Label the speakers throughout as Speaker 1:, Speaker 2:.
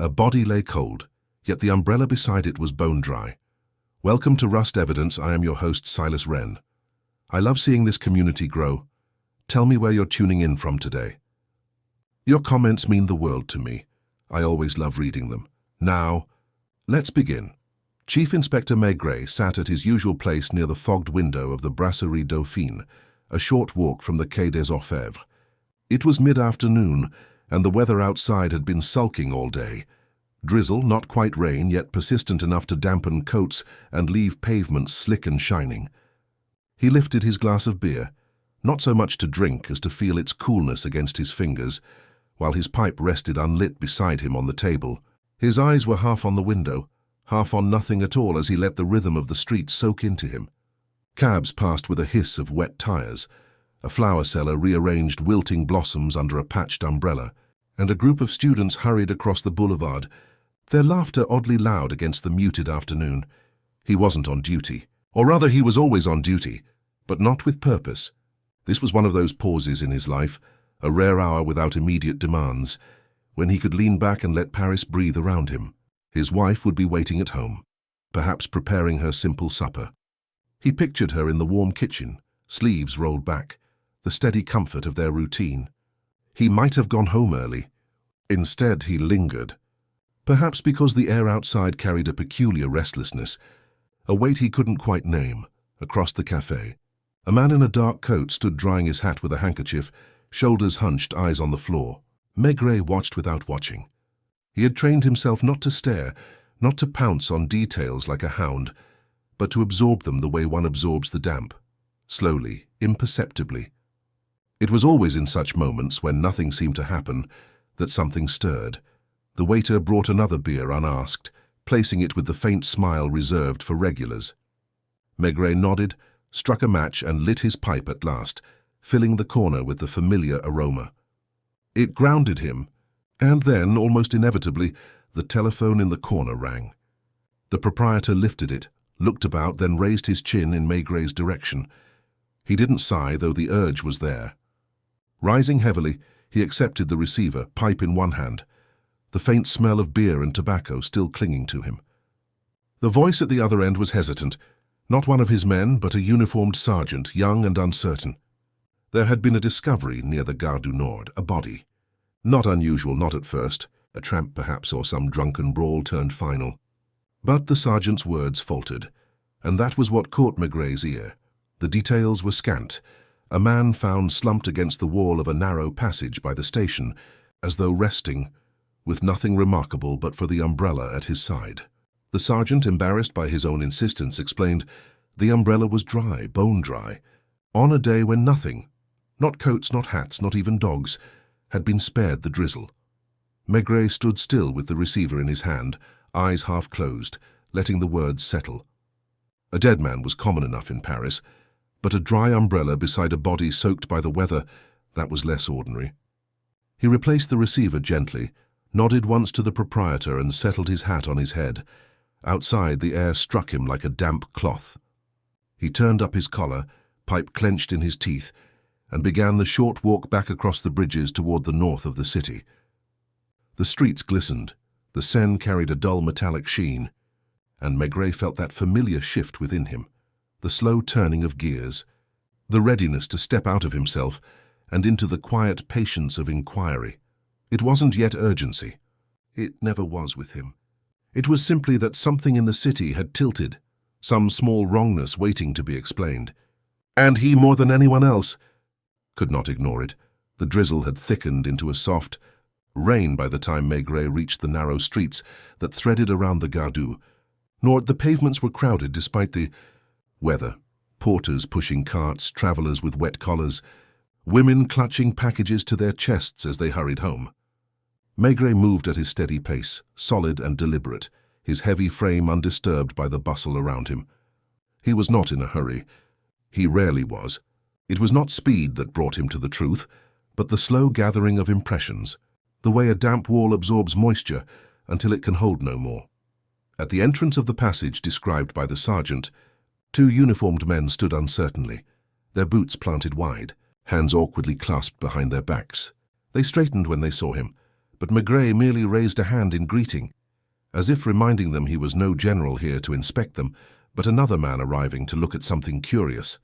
Speaker 1: A body lay cold, yet the umbrella beside it was bone dry. Welcome to Rust Evidence. I am your host, Silas Wren. I love seeing this community grow. Tell me where you're tuning in from today. Your comments mean the world to me. I always love reading them. Now, let's begin. Chief Inspector Maigret sat at his usual place near the fogged window of the Brasserie Dauphine, a short walk from the Quai des Orfèvres. It was mid-afternoon, and the weather outside had been sulking all day. Drizzle, not quite rain, yet persistent enough to dampen coats and leave pavements slick and shining. He lifted his glass of beer, not so much to drink as to feel its coolness against his fingers, while his pipe rested unlit beside him on the table. His eyes were half on the window, half on nothing at all as he let the rhythm of the street soak into him. Cabs passed with a hiss of wet tires. A flower seller rearranged wilting blossoms under a patched umbrella, and a group of students hurried across the boulevard, their laughter oddly loud against the muted afternoon. He wasn't on duty. Or rather, he was always on duty, but not with purpose. This was one of those pauses in his life, a rare hour without immediate demands, when he could lean back and let Paris breathe around him. His wife would be waiting at home, perhaps preparing her simple supper. He pictured her in the warm kitchen, sleeves rolled back, the steady comfort of their routine. He might have gone home early. Instead, he lingered, perhaps because the air outside carried a peculiar restlessness, a weight he couldn't quite name. Across the café, a man in a dark coat stood drying his hat with a handkerchief, shoulders hunched, eyes on the floor. Maigret watched without watching. He had trained himself not to stare, not to pounce on details like a hound, but to absorb them the way one absorbs the damp, slowly, imperceptibly. It was always in such moments, when nothing seemed to happen, that something stirred. The waiter brought another beer unasked, placing it with the faint smile reserved for regulars. Maigret nodded, struck a match and lit his pipe at last, filling the corner with the familiar aroma. It grounded him, and then, almost inevitably, the telephone in the corner rang. The proprietor lifted it, looked about, then raised his chin in Maigret's direction. He didn't sigh, though the urge was there. Rising heavily, he accepted the receiver, pipe in one hand, the faint smell of beer and tobacco still clinging to him. The voice at the other end was hesitant, not one of his men, but a uniformed sergeant, young and uncertain. There had been a discovery near the Gare du Nord, a body. Not unusual, not at first, a tramp perhaps, or some drunken brawl turned final. But the sergeant's words faltered, and that was what caught Maigret's ear. The details were scant. A man found slumped against the wall of a narrow passage by the station, as though resting, with nothing remarkable but for the umbrella at his side. The sergeant, embarrassed by his own insistence, explained the umbrella was dry, bone dry, on a day when nothing, not coats, not hats, not even dogs, had been spared the drizzle. Maigret stood still with the receiver in his hand, eyes half closed, letting the words settle. A dead man was common enough in Paris, but a dry umbrella beside a body soaked by the weather, that was less ordinary. He replaced the receiver gently, nodded once to the proprietor and settled his hat on his head. Outside, the air struck him like a damp cloth. He turned up his collar, pipe clenched in his teeth, and began the short walk back across the bridges toward the north of the city. The streets glistened, the Seine carried a dull metallic sheen, and Maigret felt that familiar shift within him, the slow turning of gears, the readiness to step out of himself and into the quiet patience of inquiry. It wasn't yet urgency. It never was with him. It was simply that something in the city had tilted, some small wrongness waiting to be explained. And he, more than anyone else, could not ignore it. The drizzle had thickened into a soft rain by the time Maigret reached the narrow streets that threaded around the Gare du Nord. The pavements were crowded despite the weather. Porters pushing carts, travellers with wet collars, women clutching packages to their chests as they hurried home. Maigret moved at his steady pace, solid and deliberate, his heavy frame undisturbed by the bustle around him. He was not in a hurry. He rarely was. It was not speed that brought him to the truth, but the slow gathering of impressions, the way a damp wall absorbs moisture until it can hold no more. At the entrance of the passage described by the sergeant, two uniformed men stood uncertainly, their boots planted wide, hands awkwardly clasped behind their backs. They straightened when they saw him, but Maigret merely raised a hand in greeting, as if reminding them he was no general here to inspect them, but another man arriving to look at something curious.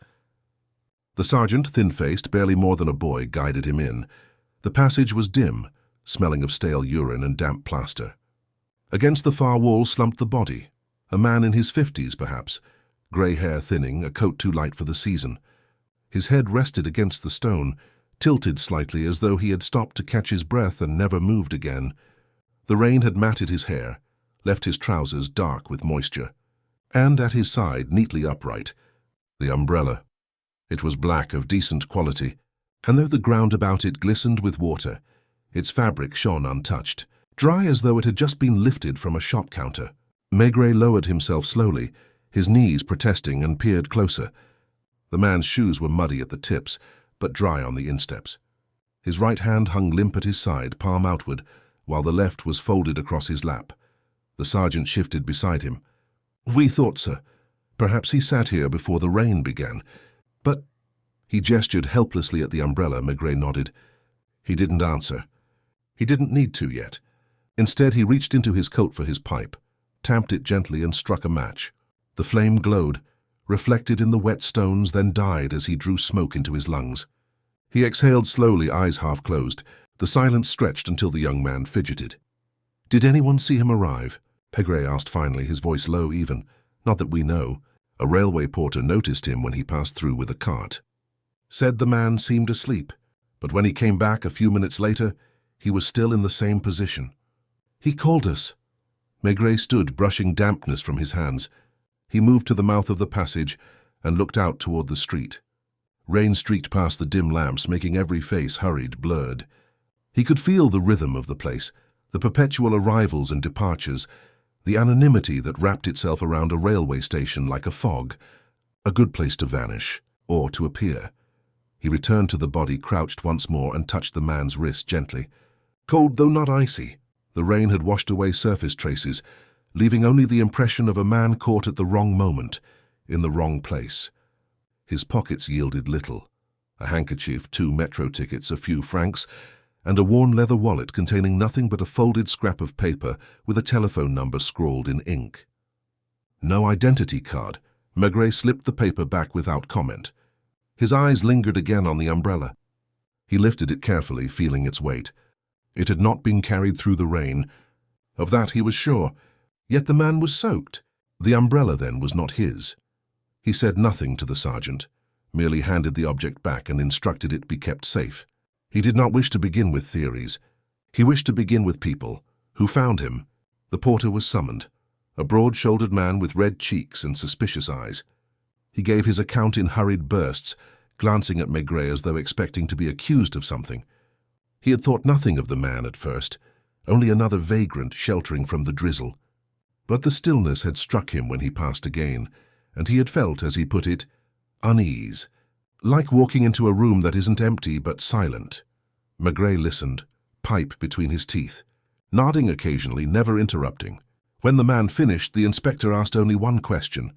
Speaker 1: The sergeant, thin-faced, barely more than a boy, guided him in. The passage was dim, smelling of stale urine and damp plaster. Against the far wall slumped the body, a man in his 50s perhaps, grey hair thinning, a coat too light for the season. His head rested against the stone, tilted slightly as though he had stopped to catch his breath and never moved again. The rain had matted his hair, left his trousers dark with moisture. And at his side, neatly upright, the umbrella. It was black, of decent quality, and though the ground about it glistened with water, its fabric shone untouched, dry as though it had just been lifted from a shop counter. Maigret lowered himself slowly, his knees protesting, and peered closer. The man's shoes were muddy at the tips, but dry on the insteps. His right hand hung limp at his side, palm outward, while the left was folded across his lap. The sergeant shifted beside him. "We thought, sir. Perhaps he sat here before the rain began. But—" He gestured helplessly at the umbrella. Maigret nodded. He didn't answer. He didn't need to yet. Instead, he reached into his coat for his pipe, tamped it gently, and struck a match. The flame glowed, reflected in the wet stones, then died as he drew smoke into his lungs. He exhaled slowly, eyes half closed. The silence stretched until the young man fidgeted. "Did anyone see him arrive?" Maigret asked finally, his voice low even. "Not that we know. A railway porter noticed him when he passed through with a cart. Said the man seemed asleep, but when he came back a few minutes later, he was still in the same position. He called us." Maigret stood, brushing dampness from his hands. He moved to the mouth of the passage and looked out toward the street. Rain streaked past the dim lamps, making every face hurried, blurred. He could feel the rhythm of the place, the perpetual arrivals and departures, the anonymity that wrapped itself around a railway station like a fog, a good place to vanish, or to appear. He returned to the body, crouched once more, and touched the man's wrist gently. Cold, though not icy, the rain had washed away surface traces, leaving only the impression of a man caught at the wrong moment, in the wrong place. His pockets yielded little. A handkerchief, 2 metro tickets, a few francs, and a worn leather wallet containing nothing but a folded scrap of paper with a telephone number scrawled in ink. No identity card. Maigret slipped the paper back without comment. His eyes lingered again on the umbrella. He lifted it carefully, feeling its weight. It had not been carried through the rain. Of that he was sure. Yet the man was soaked. The umbrella, then, was not his. He said nothing to the sergeant, merely handed the object back and instructed it be kept safe. He did not wish to begin with theories. He wished to begin with people. Who found him? The porter was summoned, a broad-shouldered man with red cheeks and suspicious eyes. He gave his account in hurried bursts, glancing at Maigret as though expecting to be accused of something. He had thought nothing of the man at first, only another vagrant sheltering from the drizzle. But the stillness had struck him when he passed again, and he had felt, as he put it, unease, like walking into a room that isn't empty but silent. Maigret listened, pipe between his teeth, nodding occasionally, never interrupting. When the man finished, the inspector asked only one question.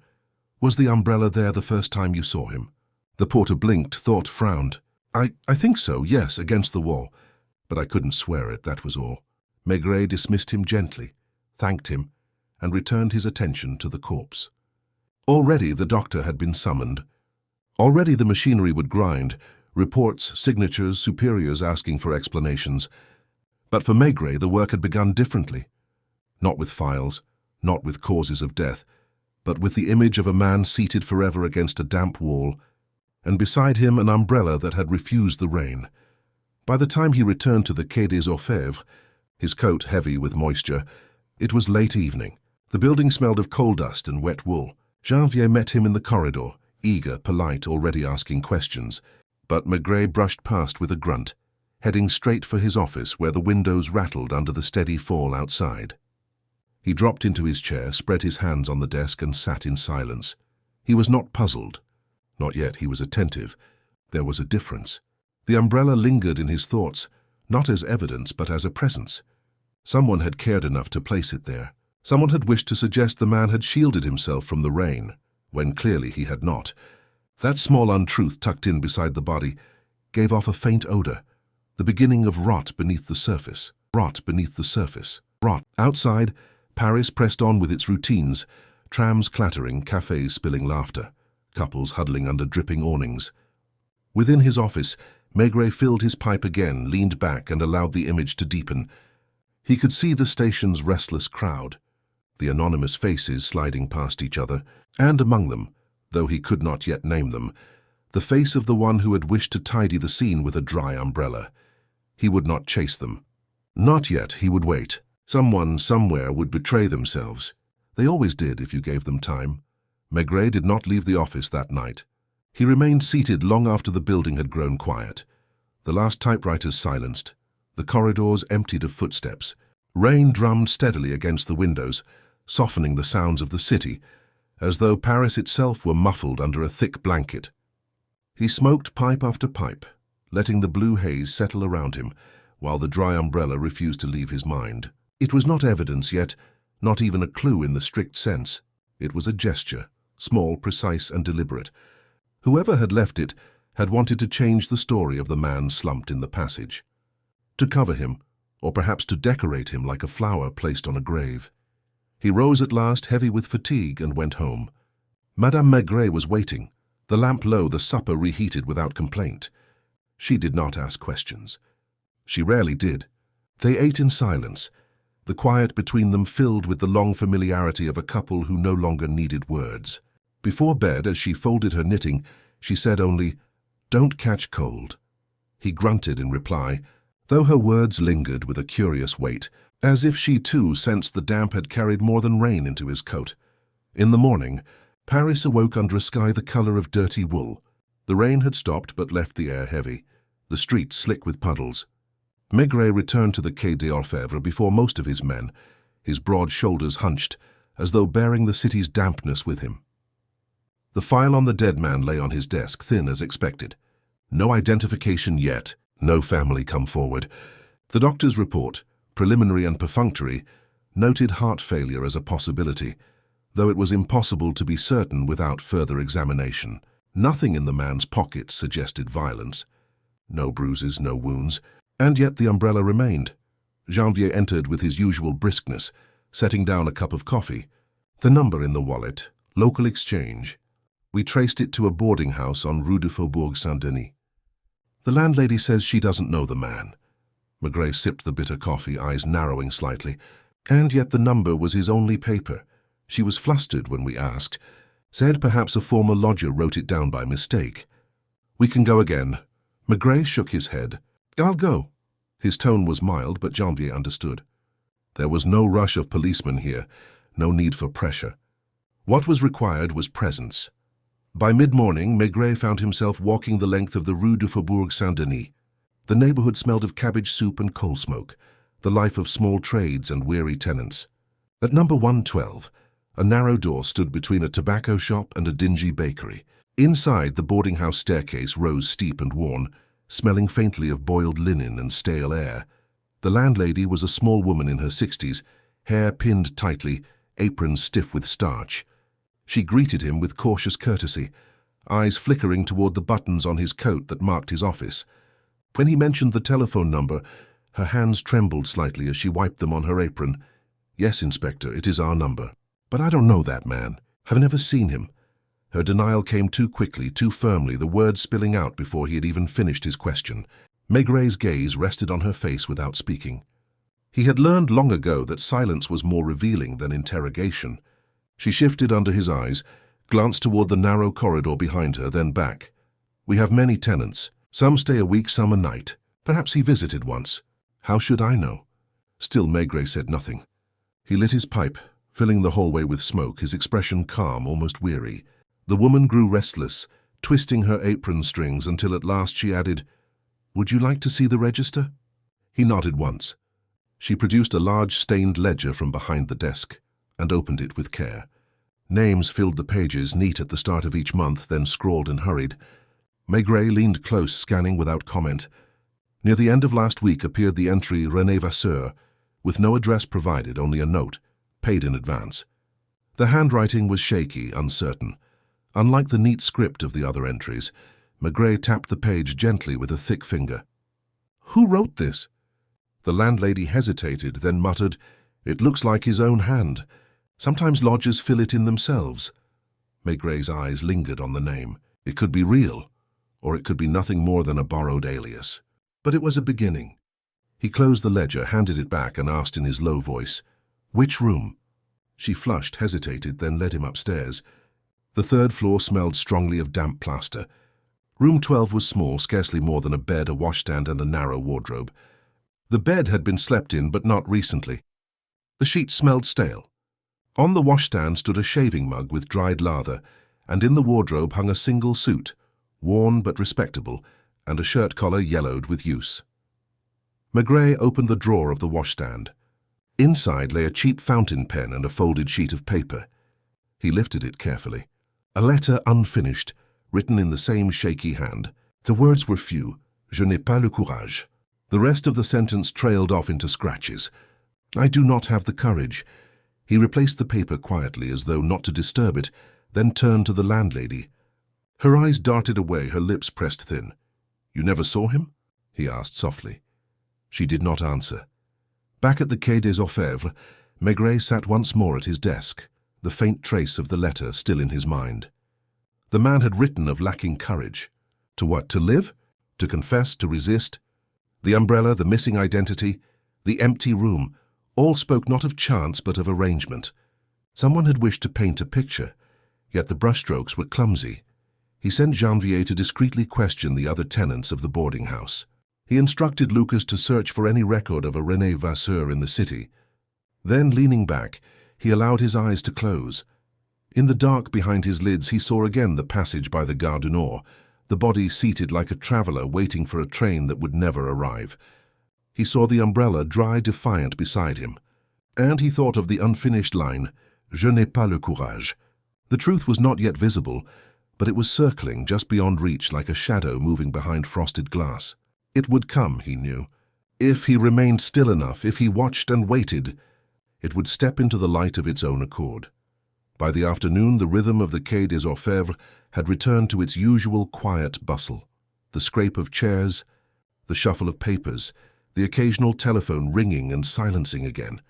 Speaker 1: Was the umbrella there the first time you saw him? The porter blinked, thought, frowned. I think so, yes, against the wall. But I couldn't swear it, that was all. Maigret dismissed him gently, thanked him, and returned his attention to the corpse. Already the doctor had been summoned. Already the machinery would grind, reports, signatures, superiors asking for explanations. But for Maigret the work had begun differently. Not with files, not with causes of death, but with the image of a man seated forever against a damp wall, and beside him an umbrella that had refused the rain. By the time he returned to the Quai des Orfèvres, his coat heavy with moisture, it was late evening. The building smelled of coal dust and wet wool. Janvier met him in the corridor, eager, polite, already asking questions. But Maigret brushed past with a grunt, heading straight for his office where the windows rattled under the steady fall outside. He dropped into his chair, spread his hands on the desk, and sat in silence. He was not puzzled. Not yet. He was attentive. There was a difference. The umbrella lingered in his thoughts, not as evidence but as a presence. Someone had cared enough to place it there. Someone had wished to suggest the man had shielded himself from the rain, when clearly he had not. That small untruth tucked in beside the body gave off a faint odor, the beginning of rot beneath the surface. rot beneath the surface. Rot. Outside, Paris pressed on with its routines, trams clattering, cafes spilling laughter, couples huddling under dripping awnings. Within his office, Maigret filled his pipe again, leaned back and allowed the image to deepen. He could see the station's restless crowd, the anonymous faces sliding past each other, and among them, though he could not yet name them, the face of the one who had wished to tidy the scene with a dry umbrella. He would not chase them. Not yet, he would wait. Someone, somewhere, would betray themselves. They always did if you gave them time. Maigret did not leave the office that night. He remained seated long after the building had grown quiet. The last typewriters silenced. The corridors emptied of footsteps. Rain drummed steadily against the windows, softening the sounds of the city, as though Paris itself were muffled under a thick blanket. He smoked pipe after pipe, letting the blue haze settle around him, while the dry umbrella refused to leave his mind. It was not evidence yet, not even a clue in the strict sense. It was a gesture, small, precise, and deliberate. Whoever had left it had wanted to change the story of the man slumped in the passage. To cover him, or perhaps to decorate him like a flower placed on a grave. He rose at last, heavy with fatigue, and went home. Madame Maigret was waiting, the lamp low, the supper reheated without complaint. She did not ask questions. She rarely did. They ate in silence, the quiet between them filled with the long familiarity of a couple who no longer needed words. Before bed, as she folded her knitting, she said only, "Don't catch cold." He grunted in reply, though her words lingered with a curious weight, as if she too sensed the damp had carried more than rain into his coat. In the morning, Paris awoke under a sky the color of dirty wool. The rain had stopped but left the air heavy, the streets slick with puddles. Maigret returned to the Quai des Orfèvres before most of his men, his broad shoulders hunched, as though bearing the city's dampness with him. The file on the dead man lay on his desk, thin as expected. No identification yet, no family come forward. The doctor's report, preliminary and perfunctory, noted heart failure as a possibility, though it was impossible to be certain without further examination. Nothing in the man's pockets suggested violence. No bruises, no wounds, and yet the umbrella remained. Janvier entered with his usual briskness, setting down a cup of coffee. The number in the wallet, local exchange. We traced it to a boarding house on Rue du Faubourg Saint-Denis. The landlady says she doesn't know the man. Maigret sipped the bitter coffee, eyes narrowing slightly, and yet the number was his only paper. She was flustered when we asked, said perhaps a former lodger wrote it down by mistake. "We can go again." Maigret shook his head. "I'll go." His tone was mild, but Janvier understood. There was no rush of policemen here, no need for pressure. What was required was presence. By mid-morning, Maigret found himself walking the length of the Rue du Faubourg Saint-Denis. The neighborhood smelled of cabbage soup and coal smoke, the life of small trades and weary tenants. At number 112, a narrow door stood between a tobacco shop and a dingy bakery. Inside, the boarding house staircase rose steep and worn, smelling faintly of boiled linen and stale air. The landlady was a small woman in her 60s, hair pinned tightly, apron stiff with starch. She greeted him with cautious courtesy, eyes flickering toward the buttons on his coat that marked his office. When he mentioned the telephone number, her hands trembled slightly as she wiped them on her apron. "Yes, Inspector, it is our number. But I don't know that man. I've never seen him." Her denial came too quickly, too firmly, the words spilling out before he had even finished his question. Maigret's gaze rested on her face without speaking. He had learned long ago that silence was more revealing than interrogation. She shifted under his eyes, glanced toward the narrow corridor behind her, then back. "We have many tenants. Some stay a week, some a night. Perhaps he visited once. How should I know?" Still Maigret said nothing. He lit his pipe, filling the hallway with smoke, his expression calm, almost weary. The woman grew restless, twisting her apron strings until at last she added, "Would you like to see the register?" He nodded once. She produced a large stained ledger from behind the desk and opened it with care. Names filled the pages, neat at the start of each month, then scrawled and hurried. Maigret leaned close, scanning without comment. Near the end of last week appeared the entry René Vasseur, with no address provided, only a note, paid in advance. The handwriting was shaky, uncertain. Unlike the neat script of the other entries, Maigret tapped the page gently with a thick finger. "Who wrote this?" The landlady hesitated, then muttered, "It looks like his own hand. Sometimes lodgers fill it in themselves." Maigrey's eyes lingered on the name. It could be real, or it could be nothing more than a borrowed alias. But it was a beginning. He closed the ledger, handed it back, and asked in his low voice, "Which room?" She flushed, hesitated, then led him upstairs. The third floor smelled strongly of damp plaster. Room 12 was small, scarcely more than a bed, a washstand, and a narrow wardrobe. The bed had been slept in, but not recently. The sheets smelled stale. On the washstand stood a shaving mug with dried lather, and in the wardrobe hung a single suit, worn but respectable, and a shirt collar yellowed with use. Maigrey opened the drawer of the washstand. Inside lay a cheap fountain pen and a folded sheet of paper. He lifted it carefully. A letter unfinished, written in the same shaky hand. The words were few. "Je n'ai pas le courage." The rest of the sentence trailed off into scratches. "I do not have the courage." He replaced the paper quietly, as though not to disturb it, then turned to the landlady. Her eyes darted away, her lips pressed thin. "You never saw him?" he asked softly. She did not answer. Back at the Quai des Orfèvres, Maigrey sat once more at his desk, the faint trace of the letter still in his mind. The man had written of lacking courage. To what? To live? To confess? To resist? The umbrella, the missing identity, the empty room, all spoke not of chance but of arrangement. Someone had wished to paint a picture, yet the brushstrokes were clumsy. He sent Janvier to discreetly question the other tenants of the boarding house. He instructed Lucas to search for any record of a René Vasseur in the city. Then, leaning back, he allowed his eyes to close. In the dark behind his lids he saw again the passage by the Gare du Nord, the body seated like a traveller waiting for a train that would never arrive. He saw the umbrella dry defiant beside him, and he thought of the unfinished line, "Je n'ai pas le courage." The truth was not yet visible, but it was circling just beyond reach like a shadow moving behind frosted glass. It would come, he knew. If he remained still enough, if he watched and waited, it would step into the light of its own accord. By the afternoon, the rhythm of the Quai des Orfèvres had returned to its usual quiet bustle. The scrape of chairs, the shuffle of papers, the occasional telephone ringing and silencing again.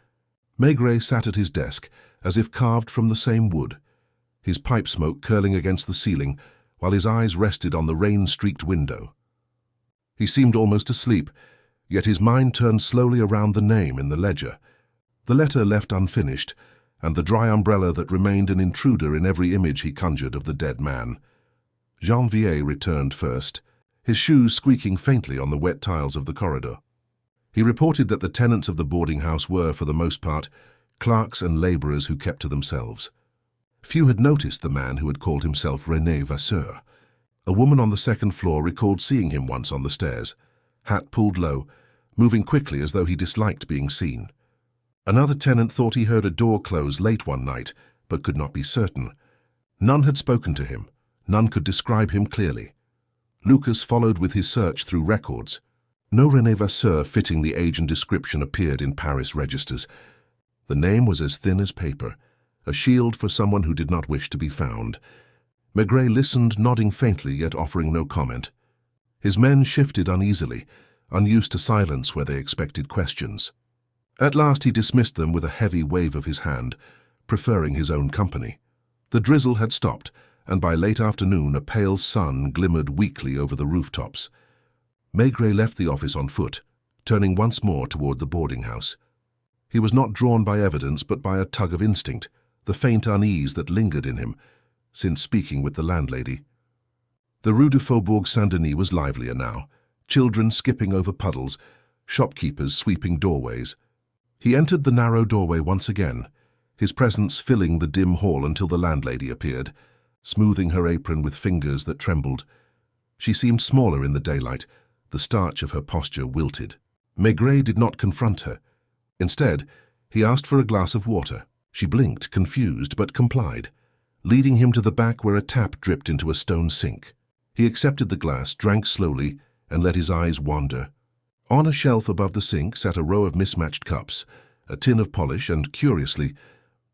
Speaker 1: Maigrey sat at his desk, as if carved from the same wood, his pipe smoke curling against the ceiling, while his eyes rested on the rain-streaked window. He seemed almost asleep, yet his mind turned slowly around the name in the ledger, the letter left unfinished, and the dry umbrella that remained an intruder in every image he conjured of the dead man. Janvier returned first, his shoes squeaking faintly on the wet tiles of the corridor. He reported that the tenants of the boarding house were, for the most part, clerks and labourers who kept to themselves. Few had noticed the man who had called himself René Vasseur. A woman on the second floor recalled seeing him once on the stairs, hat pulled low, moving quickly as though he disliked being seen. Another tenant thought he heard a door close late one night, but could not be certain. None had spoken to him. None could describe him clearly. Lucas followed with his search through records. No René Vasseur fitting the age and description appeared in Paris registers. The name was as thin as paper, a shield for someone who did not wish to be found. Maigrey listened, nodding faintly, yet offering no comment. His men shifted uneasily, unused to silence where they expected questions. At last he dismissed them with a heavy wave of his hand, preferring his own company. The drizzle had stopped, and by late afternoon a pale sun glimmered weakly over the rooftops. Maigrey left the office on foot, turning once more toward the boarding house. He was not drawn by evidence, but by a tug of instinct, the faint unease that lingered in him, since speaking with the landlady. The Rue du Faubourg Saint-Denis was livelier now, children skipping over puddles, shopkeepers sweeping doorways. He entered the narrow doorway once again, his presence filling the dim hall until the landlady appeared, smoothing her apron with fingers that trembled. She seemed smaller in the daylight, the starch of her posture wilted. Maigrey did not confront her. Instead, he asked for a glass of water. She blinked, confused, but complied, leading him to the back where a tap dripped into a stone sink. He accepted the glass, drank slowly, and let his eyes wander. On a shelf above the sink sat a row of mismatched cups, a tin of polish, and, curiously,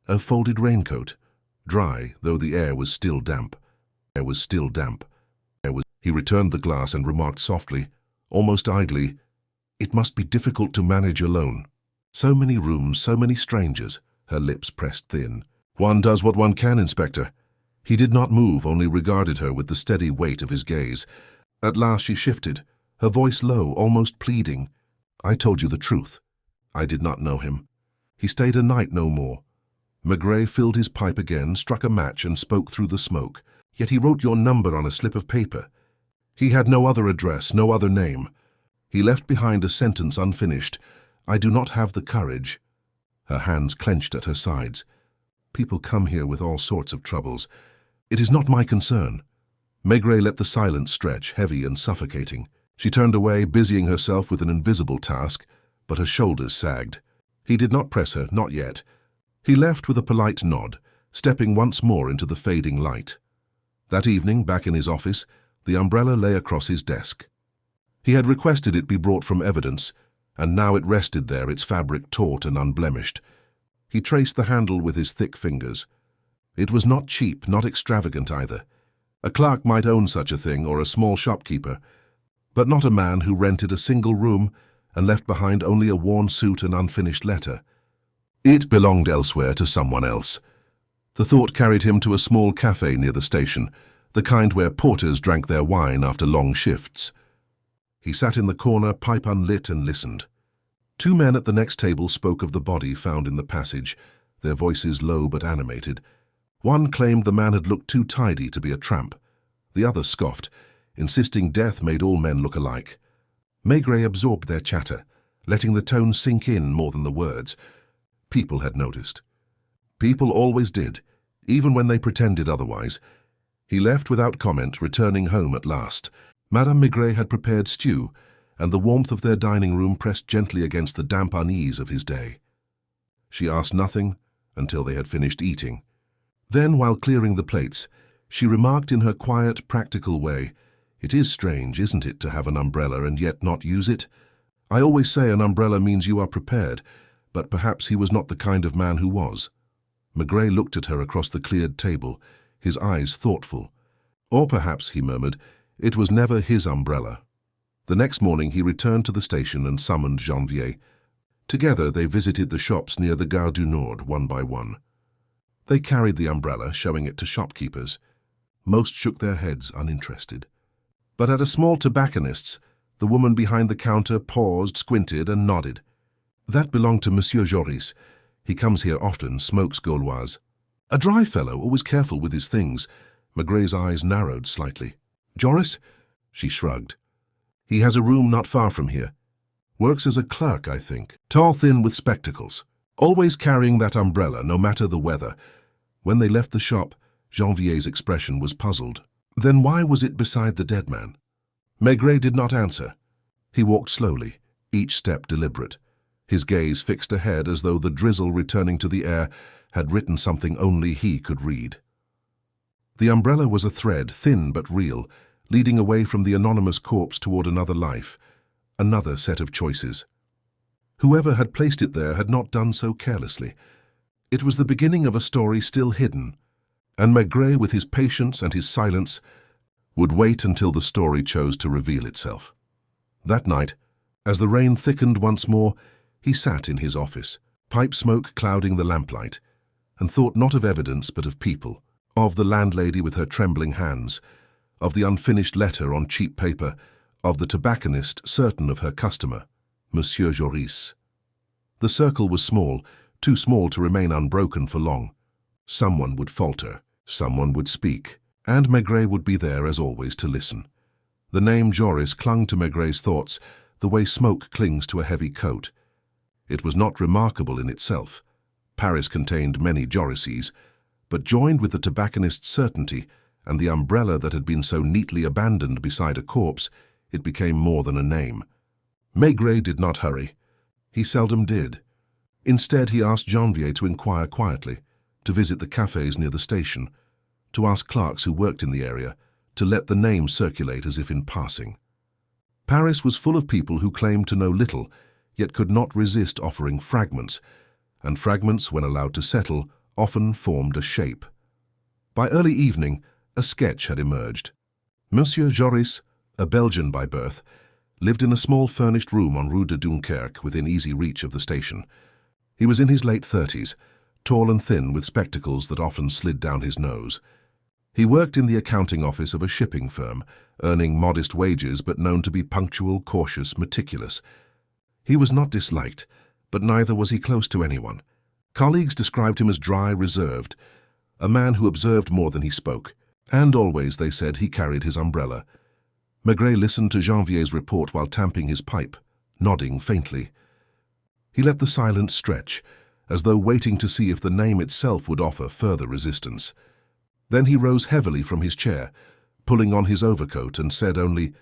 Speaker 1: a folded raincoat, dry, though the air was still damp. He returned the glass and remarked softly, almost idly, It must be difficult to manage alone. So many rooms, so many strangers. Her lips pressed thin. One does what one can, Inspector. He did not move, only regarded her with the steady weight of his gaze. At last she shifted, her voice low, almost pleading. I told you the truth. I did not know him. He stayed a night no more. Maigret filled his pipe again, struck a match and spoke through the smoke. Yet he wrote your number on a slip of paper. He had no other address, no other name. He left behind a sentence unfinished. I do not have the courage. Her hands clenched at her sides. People come here with all sorts of troubles. It is not my concern. Maigret let the silence stretch, heavy and suffocating. She turned away, busying herself with an invisible task, but her shoulders sagged. He did not press her, not yet. He left with a polite nod, stepping once more into the fading light. That evening, back in his office, the umbrella lay across his desk. He had requested it be brought from evidence, and now it rested there, its fabric taut and unblemished. He traced the handle with his thick fingers. It was not cheap, not extravagant either. A clerk might own such a thing, or a small shopkeeper, but not a man who rented a single room and left behind only a worn suit and unfinished letter. It belonged elsewhere to someone else. The thought carried him to a small cafe near the station, the kind where porters drank their wine after long shifts. He sat in the corner, pipe unlit, and listened. Two men at the next table spoke of the body found in the passage, their voices low but animated. One claimed the man had looked too tidy to be a tramp. The other scoffed, insisting death made all men look alike. Maigret absorbed their chatter, letting the tone sink in more than the words. People had noticed. People always did, even when they pretended otherwise. He left without comment, returning home at last. Madame Maigret had prepared stew, and the warmth of their dining room pressed gently against the damp unease of his day. She asked nothing until they had finished eating. Then, while clearing the plates, she remarked in her quiet, practical way, "It is strange, isn't it, to have an umbrella and yet not use it? I always say an umbrella means you are prepared, but perhaps he was not the kind of man who was." Maigret looked at her across the cleared table, his eyes thoughtful. Or perhaps, he murmured, it was never his umbrella. The next morning he returned to the station and summoned Janvier. Together they visited the shops near the Gare du Nord one by one. They carried the umbrella, showing it to shopkeepers. Most shook their heads, uninterested. But at a small tobacconist's, the woman behind the counter paused, squinted, and nodded. That belonged to Monsieur Joris. He comes here often, smokes Gauloise. A dry fellow, always careful with his things. Maigret's eyes narrowed slightly. Joris? She shrugged. He has a room not far from here. Works as a clerk, I think. Tall, thin, with spectacles. Always carrying that umbrella, no matter the weather. When they left the shop, Janvier's expression was puzzled. Then why was it beside the dead man? Maigret did not answer. He walked slowly, each step deliberate. His gaze fixed ahead as though the drizzle returning to the air had written something only he could read. The umbrella was a thread, thin but real, leading away from the anonymous corpse toward another life, another set of choices. Whoever had placed it there had not done so carelessly. It was the beginning of a story still hidden, and Maigret, with his patience and his silence, would wait until the story chose to reveal itself. That night, as the rain thickened once more, he sat in his office, pipe smoke clouding the lamplight, and thought not of evidence but of people, of the landlady with her trembling hands, of the unfinished letter on cheap paper, of the tobacconist certain of her customer, Monsieur Joris. The circle was small, too small to remain unbroken for long. Someone would falter, someone would speak, and Maigret would be there as always to listen. The name Joris clung to Maigret's thoughts the way smoke clings to a heavy coat. It was not remarkable in itself. Paris contained many Jorises, but joined with the tobacconist's certainty and the umbrella that had been so neatly abandoned beside a corpse, it became more than a name. Maigret did not hurry. He seldom did. Instead, he asked Janvier to inquire quietly, to visit the cafes near the station, to ask clerks who worked in the area, to let the name circulate as if in passing. Paris was full of people who claimed to know little, yet could not resist offering fragments, and fragments, when allowed to settle, often formed a shape. By early evening, a sketch had emerged. Monsieur Joris, a Belgian by birth, lived in a small furnished room on Rue de Dunkerque within easy reach of the station. He was in his late 30s, tall and thin with spectacles that often slid down his nose. He worked in the accounting office of a shipping firm, earning modest wages but known to be punctual, cautious, meticulous. He was not disliked, but neither was he close to anyone. Colleagues described him as dry, reserved, a man who observed more than he spoke, and always, they said, he carried his umbrella. Maigret listened to Janvier's report while tamping his pipe, nodding faintly. He let the silence stretch, as though waiting to see if the name itself would offer further resistance. Then he rose heavily from his chair, pulling on his overcoat, and said only,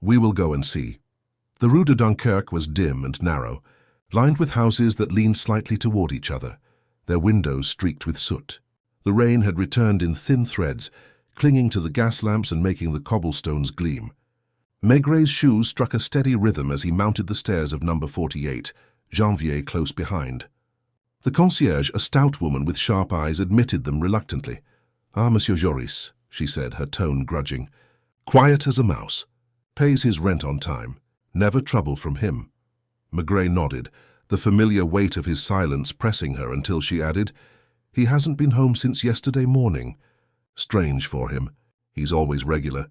Speaker 1: "We will go and see." The Rue de Dunkerque was dim and narrow, lined with houses that leaned slightly toward each other, their windows streaked with soot. The rain had returned in thin threads, clinging to the gas lamps and making the cobblestones gleam. Maigret's shoes struck a steady rhythm as he mounted the stairs of number 48, Janvier close behind. The concierge, a stout woman with sharp eyes, admitted them reluctantly. "Ah, Monsieur Joris," she said, her tone grudging. "Quiet as a mouse. Pays his rent on time. Never trouble from him." Maigret nodded, the familiar weight of his silence pressing her until she added, "He hasn't been home since yesterday morning. Strange for him. He's always regular."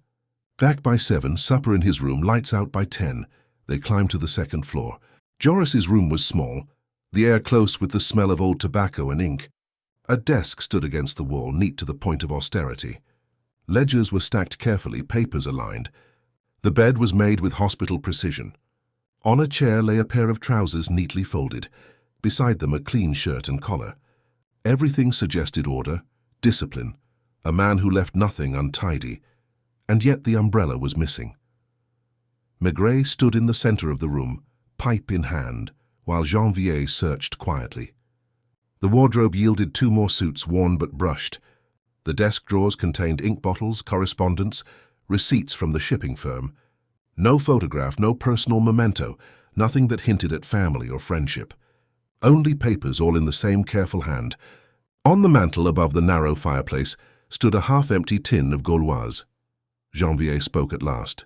Speaker 1: Back by 7, supper in his room, lights out by 10. They climbed to the second floor. Joris's room was small, the air close with the smell of old tobacco and ink. A desk stood against the wall, neat to the point of austerity. Ledgers were stacked carefully, papers aligned. The bed was made with hospital precision. On a chair lay a pair of trousers neatly folded, beside them a clean shirt and collar. Everything suggested order, discipline, a man who left nothing untidy, and yet the umbrella was missing. Maigret stood in the center of the room, pipe in hand, while Janvier searched quietly. The wardrobe yielded 2 more suits, worn but brushed. The desk drawers contained ink bottles, correspondence, receipts from the shipping firm. No photograph, no personal memento, nothing that hinted at family or friendship. Only papers, all in the same careful hand. On the mantel above the narrow fireplace stood a half-empty tin of Gauloise. Janvier spoke at last.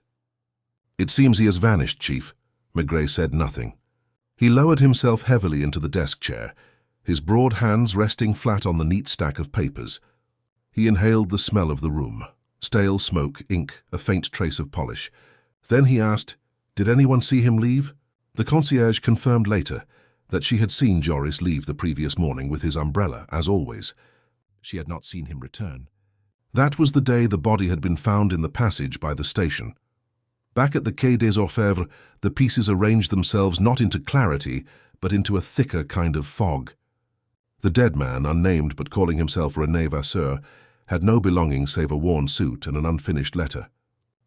Speaker 1: "It seems he has vanished, Chief." Maigret said nothing. He lowered himself heavily into the desk chair, his broad hands resting flat on the neat stack of papers. He inhaled the smell of the room, stale smoke, ink, a faint trace of polish. Then he asked, "Did anyone see him leave?" The concierge confirmed later that she had seen Joris leave the previous morning with his umbrella, as always. She had not seen him return. That was the day the body had been found in the passage by the station. Back at the Quai des Orfèvres, the pieces arranged themselves not into clarity, but into a thicker kind of fog. The dead man, unnamed but calling himself René Vasseur, had no belongings save a worn suit and an unfinished letter.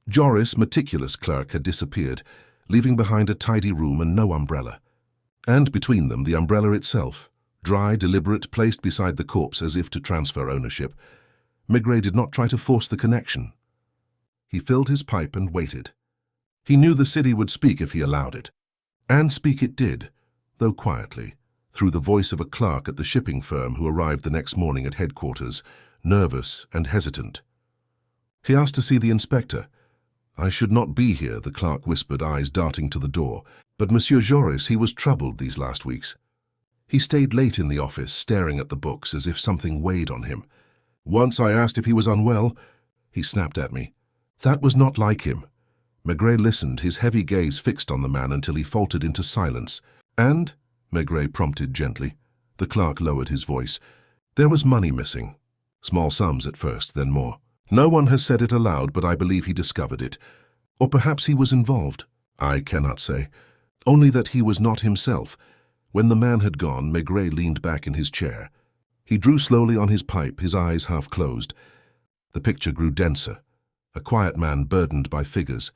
Speaker 1: Joris, meticulous clerk, had disappeared, leaving behind a tidy room and no umbrella. And between them, the umbrella itself, dry, deliberate, placed beside the corpse as if to transfer ownership. Maigret did not try to force the connection. He filled his pipe and waited. He knew the city would speak if he allowed it. And speak it did, though quietly, through the voice of a clerk at the shipping firm who arrived the next morning at headquarters, nervous and hesitant. He asked to see the inspector. "I should not be here," the clerk whispered, eyes darting to the door. But Monsieur Joris, he was troubled these last weeks. He stayed late in the office, staring at the books as if something weighed on him. "Once I asked if he was unwell," he snapped at me. That was not like him. Maigret listened, his heavy gaze fixed on the man until he faltered into silence. "And?" Maigret prompted gently. The clerk lowered his voice. "There was money missing. Small sums at first, then more. No one has said it aloud, but I believe he discovered it. Or perhaps he was involved. I cannot say. Only that he was not himself." When the man had gone, Maigret leaned back in his chair. He drew slowly on his pipe, his eyes half closed. The picture grew denser. A quiet man burdened by figures,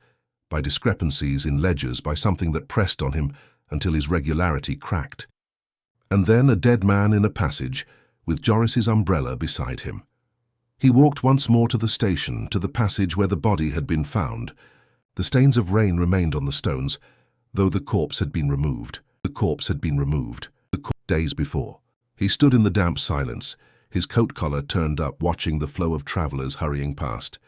Speaker 1: by discrepancies in ledgers, by something that pressed on him until his regularity cracked. And then a dead man in a passage, with Joris's umbrella beside him. He walked once more to the station, to the passage where the body had been found. The stains of rain remained on the stones, though the corpse had been removed. Days before. He stood in the damp silence, his coat collar turned up, watching the flow of travelers hurrying past.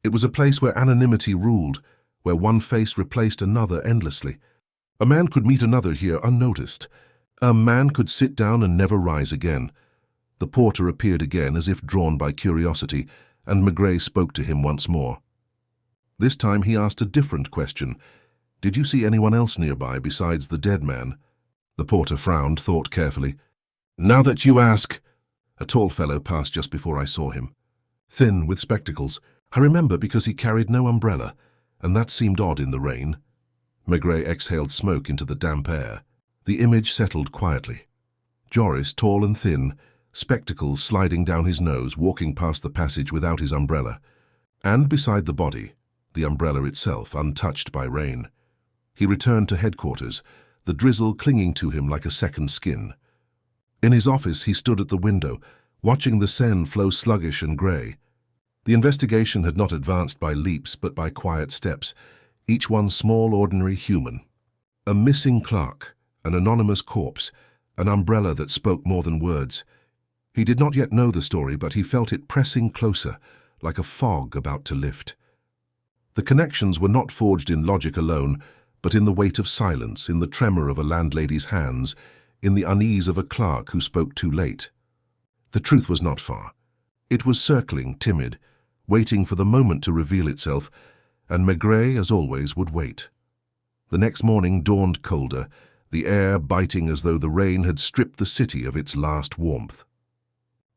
Speaker 1: It was a place where anonymity ruled, where one face replaced another endlessly. A man could meet another here unnoticed. A man could sit down and never rise again. The porter appeared again as if drawn by curiosity, and Maigret spoke to him once more. This time he asked a different question. "Did you see anyone else nearby besides the dead man?" The porter frowned, thought carefully. "Now that you ask—" A tall fellow passed just before I saw him. Thin, with spectacles. I remember because he carried no umbrella, and that seemed odd in the rain. Maigret exhaled smoke into the damp air. The image settled quietly. Joris, tall and thin, spectacles sliding down his nose, walking past the passage without his umbrella. And beside the body, the umbrella itself, untouched by rain. He returned to headquarters, the drizzle clinging to him like a second skin. In his office he stood at the window, watching the Seine flow sluggish and grey. The investigation had not advanced by leaps but by quiet steps, each one small, ordinary human. A missing clerk, an anonymous corpse, an umbrella that spoke more than words. He did not yet know the story, but he felt it pressing closer, like a fog about to lift. The connections were not forged in logic alone, but in the weight of silence, in the tremor of a landlady's hands, in the unease of a clerk who spoke too late. The truth was not far. It was circling, timid, waiting for the moment to reveal itself, and Maigret, as always, would wait. The next morning dawned colder, the air biting as though the rain had stripped the city of its last warmth.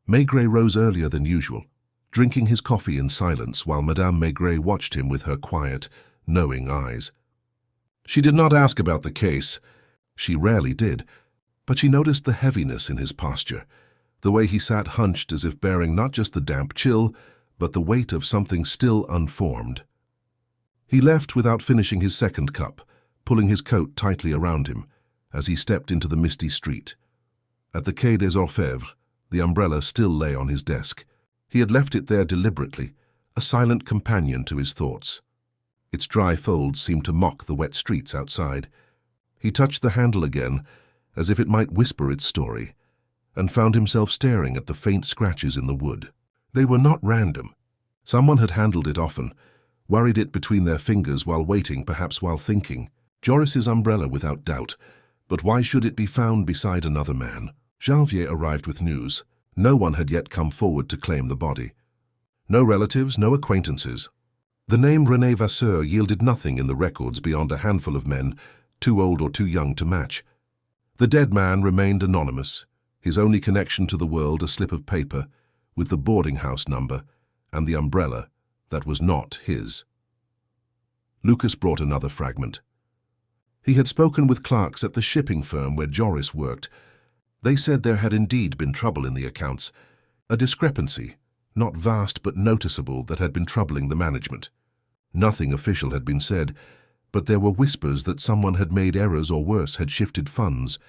Speaker 1: Maigret rose earlier than usual, drinking his coffee in silence while Madame Maigret watched him with her quiet, knowing eyes. She did not ask about the case. She rarely did, but she noticed the heaviness in his posture, the way he sat hunched as if bearing not just the damp chill, but the weight of something still unformed. He left without finishing his second cup, pulling his coat tightly around him, as he stepped into the misty street. At the Quai des Orfèvres, the umbrella still lay on his desk. He had left it there deliberately, a silent companion to his thoughts. Its dry folds seemed to mock the wet streets outside. He touched the handle again, as if it might whisper its story, and found himself staring at the faint scratches in the wood. They were not random. Someone had handled it often, worried it between their fingers while waiting, perhaps while thinking. Joris's umbrella, without doubt, but why should it be found beside another man? Janvier arrived with news. No one had yet come forward to claim the body. No relatives, no acquaintances. The name René Vasseur yielded nothing in the records beyond a handful of men, too old or too young to match. The dead man remained anonymous, his only connection to the world a slip of paper, with the boarding house number and the umbrella that was not his. Lucas brought another fragment. He had spoken with clerks at the shipping firm where Joris worked. They said there had indeed been trouble in the accounts, a discrepancy, not vast but noticeable, that had been troubling the management. Nothing official had been said, but there were whispers that someone had made errors or worse, had shifted funds.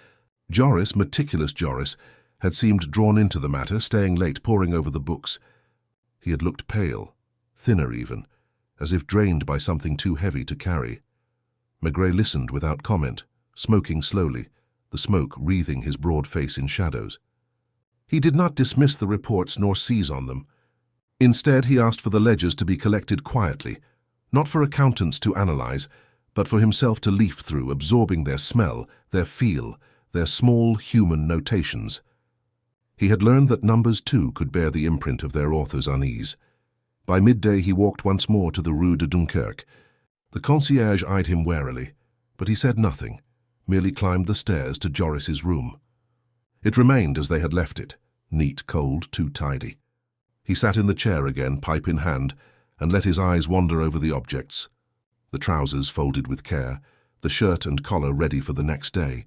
Speaker 1: Joris, meticulous Joris, had seemed drawn into the matter, staying late, poring over the books. He had looked pale, thinner even, as if drained by something too heavy to carry. Maigret listened without comment, smoking slowly, the smoke wreathing his broad face in shadows. He did not dismiss the reports nor seize on them. Instead, he asked for the ledgers to be collected quietly, not for accountants to analyze, but for himself to leaf through, absorbing their smell, their feel, their small human notations. He had learned that numbers too could bear the imprint of their author's unease. By midday he walked once more to the Rue de Dunkerque. The concierge eyed him warily, but he said nothing, merely climbed the stairs to Joris's room. It remained as they had left it, neat, cold, too tidy. He sat in the chair again, pipe in hand, and let his eyes wander over the objects. The trousers folded with care, the shirt and collar ready for the next day.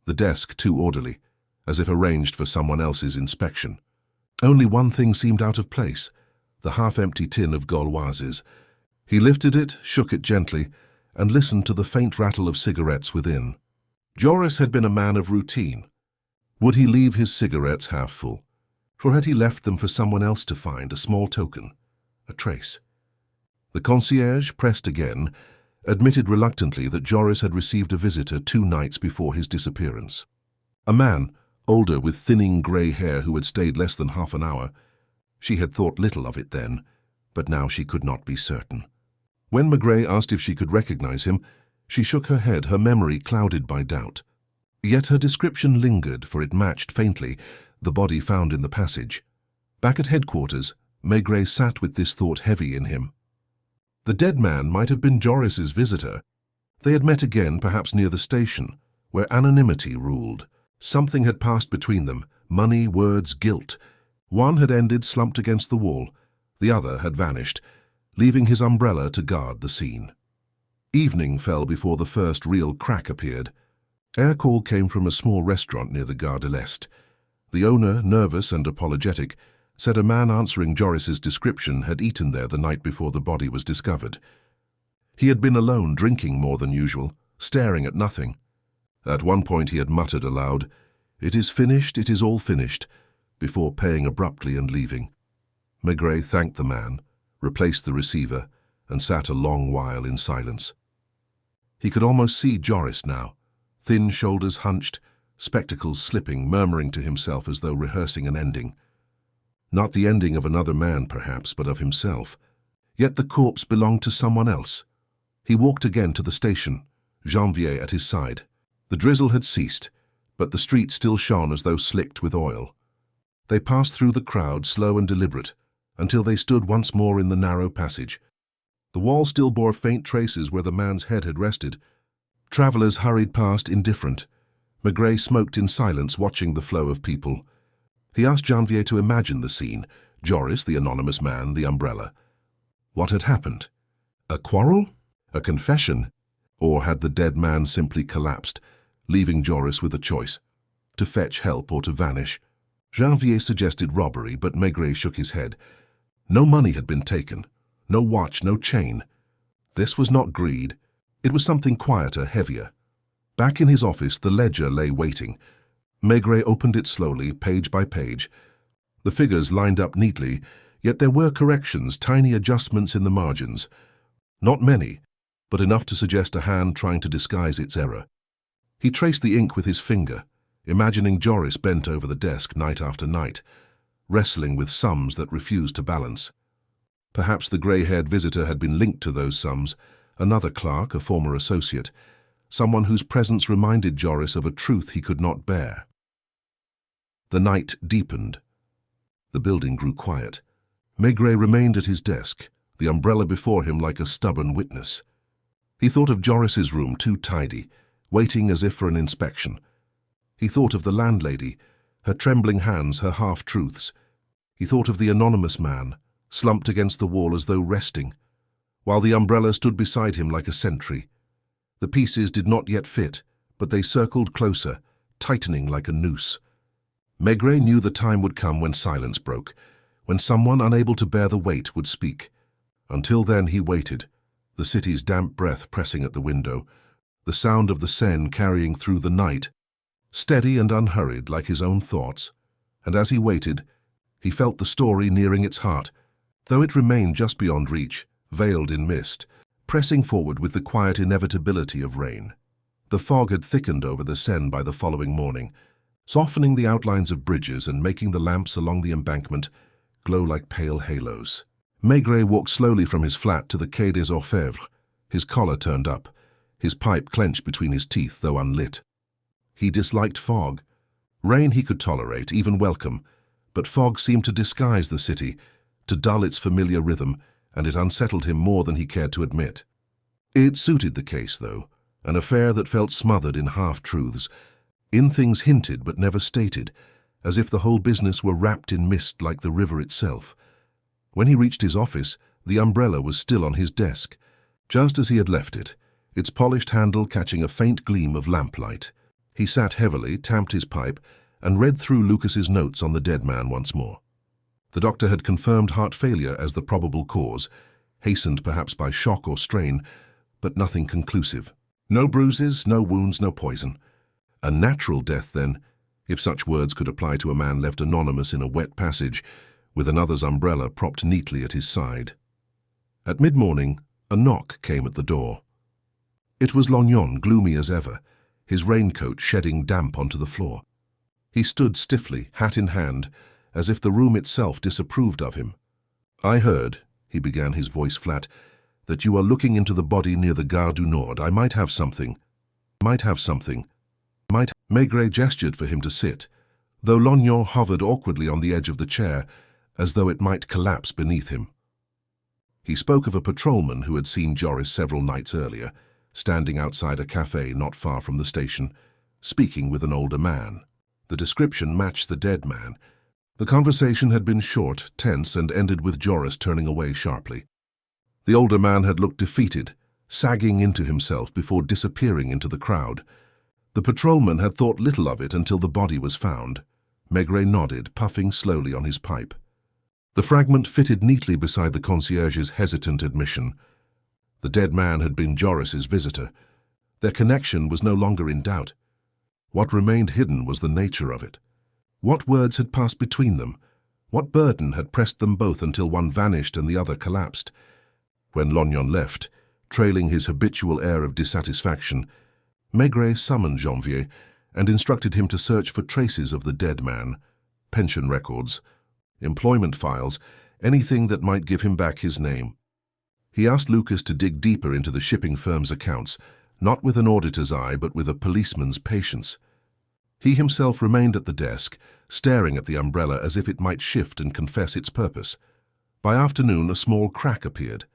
Speaker 1: The desk too orderly, as if arranged for someone else's inspection. Only one thing seemed out of place, the half-empty tin of Gauloises. He lifted it, shook it gently, and listened to the faint rattle of cigarettes within. Joris had been a man of routine. Would he leave his cigarettes half full? Or had he left them for someone else to find, a small token, a trace? The concierge, pressed again, admitted reluctantly that Joris had received a visitor 2 nights before his disappearance. A man, older, with thinning grey hair, who had stayed less than half an hour. She had thought little of it then, but now she could not be certain. When Maigret asked if she could recognize him, she shook her head, her memory clouded by doubt. Yet her description lingered, for it matched faintly the body found in the passage. Back at headquarters, Maigret sat with this thought heavy in him. The dead man might have been Joris's visitor. They had met again, perhaps near the station, where anonymity ruled. Something had passed between them, money, words, guilt. One had ended slumped against the wall, the other had vanished, leaving his umbrella to guard the scene. Evening fell before the first real crack appeared. Air call came from a small restaurant near the Gare de l'Est. The owner, nervous and apologetic, said a man answering Joris's description had eaten there the night before the body was discovered. He had been alone, drinking more than usual, staring at nothing. At one point he had muttered aloud, "It is finished, it is all finished," before paying abruptly and leaving. Maigret thanked the man, replaced the receiver, and sat a long while in silence. He could almost see Joris now, thin shoulders hunched, spectacles slipping, murmuring to himself as though rehearsing an ending. Not the ending of another man, perhaps, but of himself. Yet the corpse belonged to someone else. He walked again to the station, Janvier at his side. The drizzle had ceased, but the street still shone as though slicked with oil. They passed through the crowd, slow and deliberate, until they stood once more in the narrow passage. The wall still bore faint traces where the man's head had rested. Travellers hurried past, indifferent. Maigret smoked in silence, watching the flow of people. He asked Janvier to imagine the scene, Joris, the anonymous man, the umbrella. What had happened? A quarrel? A confession? Or had the dead man simply collapsed, leaving Joris with a choice, to fetch help or to vanish? Janvier suggested robbery, but Maigret shook his head. No money had been taken, no watch, no chain. This was not greed. It was something quieter, heavier. Back in his office, the ledger lay waiting. Maigret opened it slowly, page by page. The figures lined up neatly, yet there were corrections, tiny adjustments in the margins. Not many, but enough to suggest a hand trying to disguise its error. He traced the ink with his finger, imagining Joris bent over the desk night after night, wrestling with sums that refused to balance. Perhaps the grey-haired visitor had been linked to those sums, another clerk, a former associate, someone whose presence reminded Joris of a truth he could not bear. The night deepened. The building grew quiet. Maigret remained at his desk, the umbrella before him like a stubborn witness. He thought of Joris's room, too tidy, waiting as if for an inspection. He thought of the landlady, her trembling hands, her half-truths. He thought of the anonymous man, slumped against the wall as though resting, while the umbrella stood beside him like a sentry. The pieces did not yet fit, but they circled closer, tightening like a noose. Maigret knew the time would come when silence broke, when someone unable to bear the weight would speak. Until then he waited, the city's damp breath pressing at the window, the sound of the Seine carrying through the night, steady and unhurried like his own thoughts. And as he waited, he felt the story nearing its heart, though it remained just beyond reach, veiled in mist, pressing forward with the quiet inevitability of rain. The fog had thickened over the Seine by the following morning, softening the outlines of bridges and making the lamps along the embankment glow like pale halos. Maigret walked slowly from his flat to the Quai des Orfèvres, his collar turned up, his pipe clenched between his teeth, though unlit. He disliked fog. Rain he could tolerate, even welcome, but fog seemed to disguise the city, to dull its familiar rhythm, and it unsettled him more than he cared to admit. It suited the case, though, an affair that felt smothered in half-truths, in things hinted but never stated, as if the whole business were wrapped in mist like the river itself. When he reached his office, the umbrella was still on his desk, just as he had left it, its polished handle catching a faint gleam of lamplight. He sat heavily, tamped his pipe, and read through Lucas's notes on the dead man once more. The doctor had confirmed heart failure as the probable cause, hastened perhaps by shock or strain, but nothing conclusive. No bruises, no wounds, no poison. A natural death, then, if such words could apply to a man left anonymous in a wet passage, with another's umbrella propped neatly at his side. At mid-morning, a knock came at the door. It was Lognon, gloomy as ever, his raincoat shedding damp onto the floor. He stood stiffly, hat in hand, as if the room itself disapproved of him. "I heard," he began, his voice flat, that you are looking into the body near the Gare du Nord. I might have something. Maigret gestured for him to sit, though Lognon hovered awkwardly on the edge of the chair, as though it might collapse beneath him. He spoke of a patrolman who had seen Joris several nights earlier, standing outside a cafe not far from the station, speaking with an older man. The description matched the dead man. The conversation had been short, tense, and ended with Joris turning away sharply. The older man had looked defeated, sagging into himself before disappearing into the crowd. The patrolman had thought little of it until the body was found. Maigret nodded, puffing slowly on his pipe. The fragment fitted neatly beside the concierge's hesitant admission. The dead man had been Joris's visitor. Their connection was no longer in doubt. What remained hidden was the nature of it. What words had passed between them? What burden had pressed them both until one vanished and the other collapsed? When Lognon left, trailing his habitual air of dissatisfaction, Maigret summoned Janvier and instructed him to search for traces of the dead man, pension records, employment files, anything that might give him back his name. He asked Lucas to dig deeper into the shipping firm's accounts, not with an auditor's eye but with a policeman's patience. He himself remained at the desk, staring at the umbrella as if it might shift and confess its purpose. By afternoon, a small crack appeared.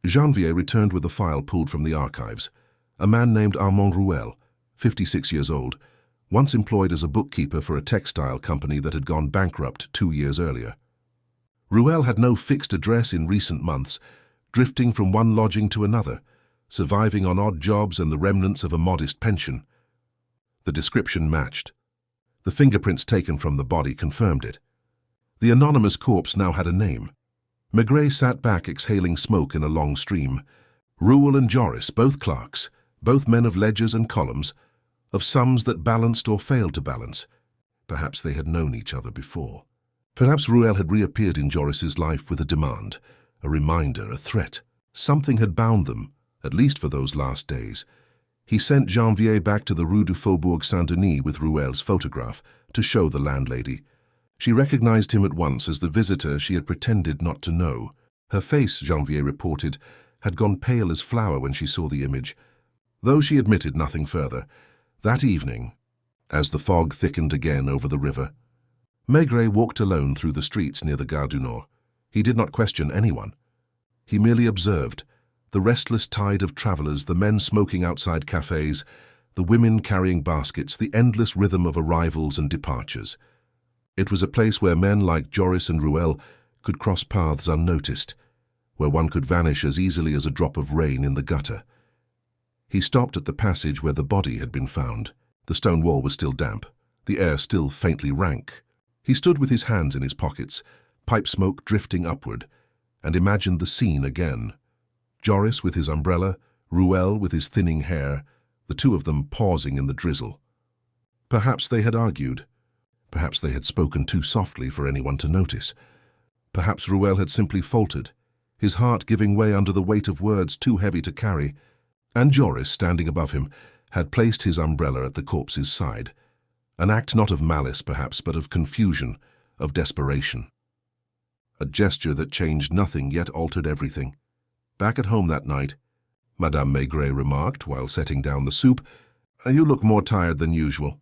Speaker 1: Janvier returned with a file pulled from the archives. A man named Armand Rouel, 56 years old, once employed as a bookkeeper for a textile company that had gone bankrupt 2 years earlier. Rouel had no fixed address in recent months, drifting from one lodging to another, surviving on odd jobs and the remnants of a modest pension. The description matched. The fingerprints taken from the body confirmed it. The anonymous corpse now had a name. Maigret sat back, exhaling smoke in a long stream. Rouel and Joris, both clerks, both men of ledgers and columns, of sums that balanced or failed to balance. Perhaps they had known each other before. Perhaps Rouel had reappeared in Joris's life with a demand, a reminder, a threat. Something had bound them, at least for those last days. He sent Janvier back to the Rue du Faubourg Saint-Denis with Rouel's photograph to show the landlady. She recognized him at once as the visitor she had pretended not to know. Her face, Janvier reported, had gone pale as flour when she saw the image. Though she admitted nothing further, that evening, as the fog thickened again over the river, Maigret walked alone through the streets near the Gare du Nord. He did not question anyone. He merely observed the restless tide of travelers, the men smoking outside cafes, the women carrying baskets, the endless rhythm of arrivals and departures. It was a place where men like Joris and Rouel could cross paths unnoticed, where one could vanish as easily as a drop of rain in the gutter. He stopped at the passage where the body had been found. The stone wall was still damp, the air still faintly rank. He stood with his hands in his pockets, pipe smoke drifting upward, and imagined the scene again. Joris with his umbrella, Rouel with his thinning hair, the two of them pausing in the drizzle. Perhaps they had argued. Perhaps they had spoken too softly for anyone to notice. Perhaps Rouel had simply faltered, his heart giving way under the weight of words too heavy to carry, and Joris, standing above him, had placed his umbrella at the corpse's side. An act not of malice, perhaps, but of confusion, of desperation. A gesture that changed nothing yet altered everything. Back at home that night, Madame Maigret remarked while setting down the soup, "You look more tired than usual."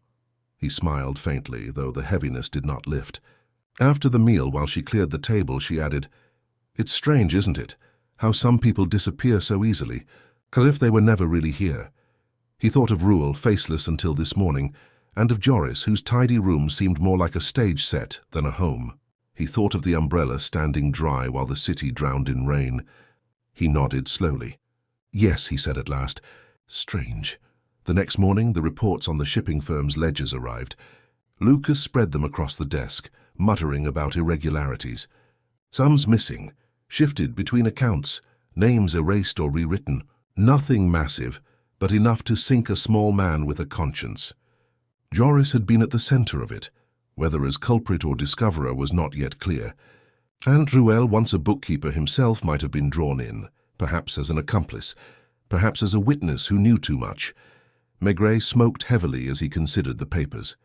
Speaker 1: He smiled faintly, though the heaviness did not lift. After the meal, while she cleared the table, she added, "It's strange, isn't it, how some people disappear so easily, as if they were never really here." He thought of Rouel, faceless until this morning, and of Joris, whose tidy room seemed more like a stage set than a home. He thought of the umbrella standing dry while the city drowned in rain. He nodded slowly. "Yes," he said at last. "Strange." The next morning, the reports on the shipping firm's ledgers arrived. Lucas spread them across the desk, muttering about irregularities. Sums missing, shifted between accounts, names erased or rewritten. Nothing massive, but enough to sink a small man with a conscience. Joris had been at the center of it. Whether as culprit or discoverer was not yet clear. And Rouel, once a bookkeeper himself, might have been drawn in, perhaps as an accomplice, perhaps as a witness who knew too much. Maigret smoked heavily as he considered the papers.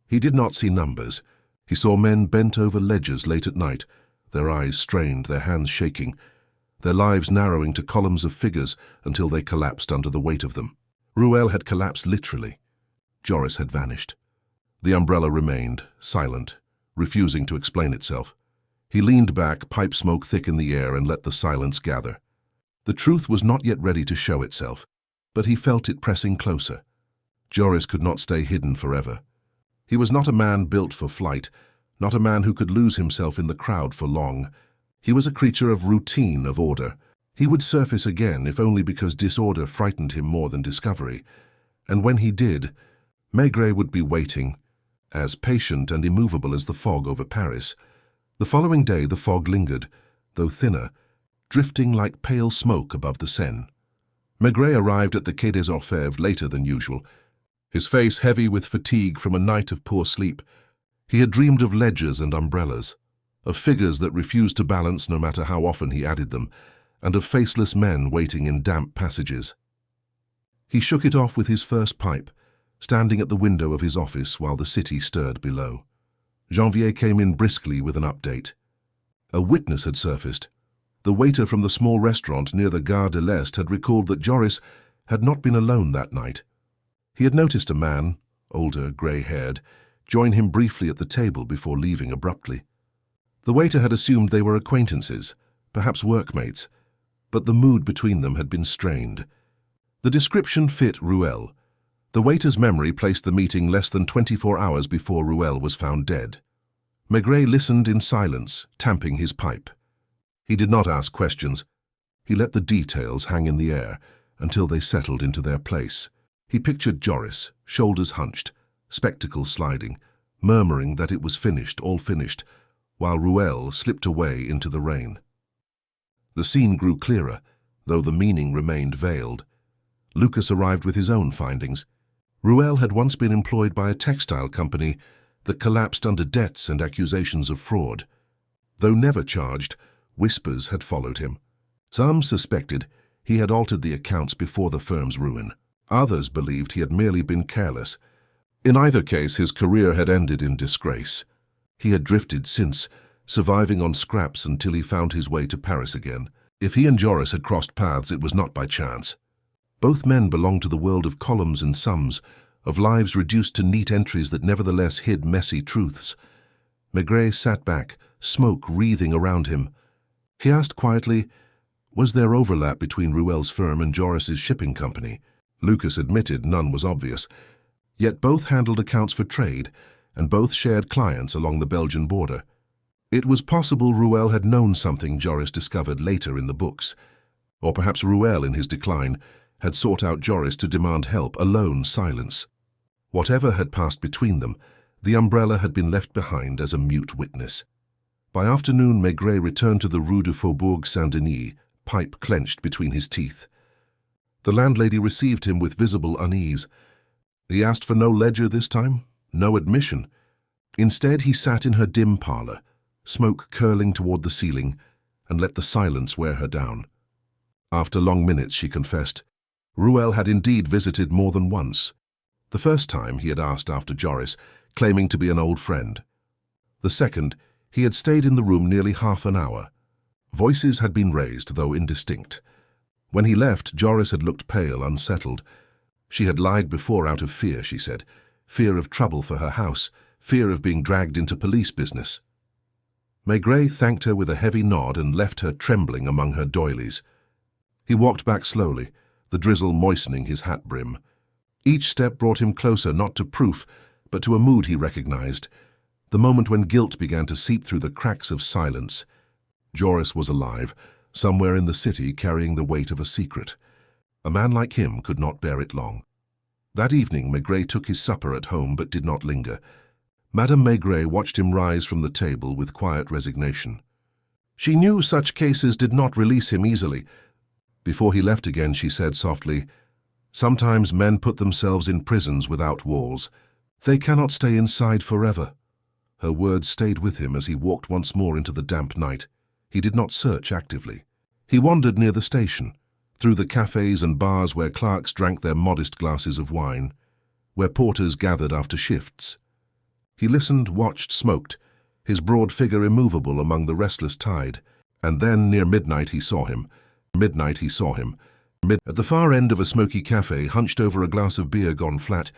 Speaker 1: He did not see numbers. He saw men bent over ledgers late at night, their eyes strained, their hands shaking. their lives narrowing to columns of figures until they collapsed under the weight of them. Ruel had collapsed literally. Joris had vanished. The umbrella remained, silent, refusing to explain itself. He leaned back, pipe smoke thick in the air, and let the silence gather. The truth was not yet ready to show itself, but he felt it pressing closer. Joris could not stay hidden forever. He was not a man built for flight, not a man who could lose himself in the crowd for long. He was a creature of routine, of order. He would surface again, if only because disorder frightened him more than discovery. And when he did, Maigret would be waiting, as patient and immovable as the fog over Paris. The following day the fog lingered, though thinner, drifting like pale smoke above the Seine. Maigret arrived at the Quai des Orfèvres later than usual, his face heavy with fatigue from a night of poor sleep. He had dreamed of ledgers and umbrellas, of figures that refused to balance no matter how often he added them, and of faceless men waiting in damp passages. He shook it off with his first pipe, standing at the window of his office while the city stirred below. Janvier came in briskly with an update. A witness had surfaced. The waiter from the small restaurant near the Gare de l'Est had recalled that Joris had not been alone that night. He had noticed a man, older, grey-haired, join him briefly at the table before leaving abruptly. The waiter had assumed they were acquaintances, perhaps workmates, but the mood between them had been strained. The description fit Ruel. The waiter's memory placed the meeting less than 24 hours before Ruel was found dead. Maigret listened in silence, tamping his pipe. He did not ask questions. He let the details hang in the air until they settled into their place. He pictured Joris, shoulders hunched, spectacles sliding, murmuring that it was finished, all finished, while Ruel slipped away into the rain. The scene grew clearer, though the meaning remained veiled. Lucas arrived with his own findings. Ruel had once been employed by a textile company that collapsed under debts and accusations of fraud. Though never charged, whispers had followed him. Some suspected he had altered the accounts before the firm's ruin. Others believed he had merely been careless. In either case, his career had ended in disgrace. He had drifted since, surviving on scraps until he found his way to Paris again. If he and Joris had crossed paths, it was not by chance. Both men belonged to the world of columns and sums, of lives reduced to neat entries that nevertheless hid messy truths. Maigret sat back, smoke wreathing around him. He asked quietly, was there overlap between Ruel's firm and Joris's shipping company? Lucas admitted none was obvious. Yet both handled accounts for trade, and both shared clients along the Belgian border. It was possible Ruel had known something Joris discovered later in the books. Or perhaps Ruel, in his decline, had sought out Joris to demand help, alone silence. Whatever had passed between them, the umbrella had been left behind as a mute witness. By afternoon, Maigret returned to the Rue du Faubourg Saint-Denis, pipe clenched between his teeth. The landlady received him with visible unease. He asked for no ledger this time, no admission. Instead, he sat in her dim parlour, smoke curling toward the ceiling, and let the silence wear her down. After long minutes, she confessed, Ruel had indeed visited more than once. The first time he had asked after Joris, claiming to be an old friend. The second, he had stayed in the room nearly half an hour. Voices had been raised, though indistinct. When he left, Joris had looked pale, unsettled. She had lied before out of fear, she said. Fear of trouble for her house, fear of being dragged into police business. Maigret thanked her with a heavy nod and left her trembling among her doilies. He walked back slowly, the drizzle moistening his hat brim. Each step brought him closer, not to proof, but to a mood he recognized, the moment when guilt began to seep through the cracks of silence. Joris was alive, somewhere in the city carrying the weight of a secret. A man like him could not bear it long. That evening, Maigret took his supper at home but did not linger. Madame Maigret watched him rise from the table with quiet resignation. She knew such cases did not release him easily. Before he left again, she said softly, sometimes men put themselves in prisons without walls. They cannot stay inside forever. Her words stayed with him as he walked once more into the damp night. He did not search actively. He wandered near the station, through the cafes and bars where clerks drank their modest glasses of wine, where porters gathered after shifts. He listened, watched, smoked, his broad figure immovable among the restless tide. And then, near midnight, he saw him. At the far end of a smoky cafe, hunched over a glass of beer gone flat,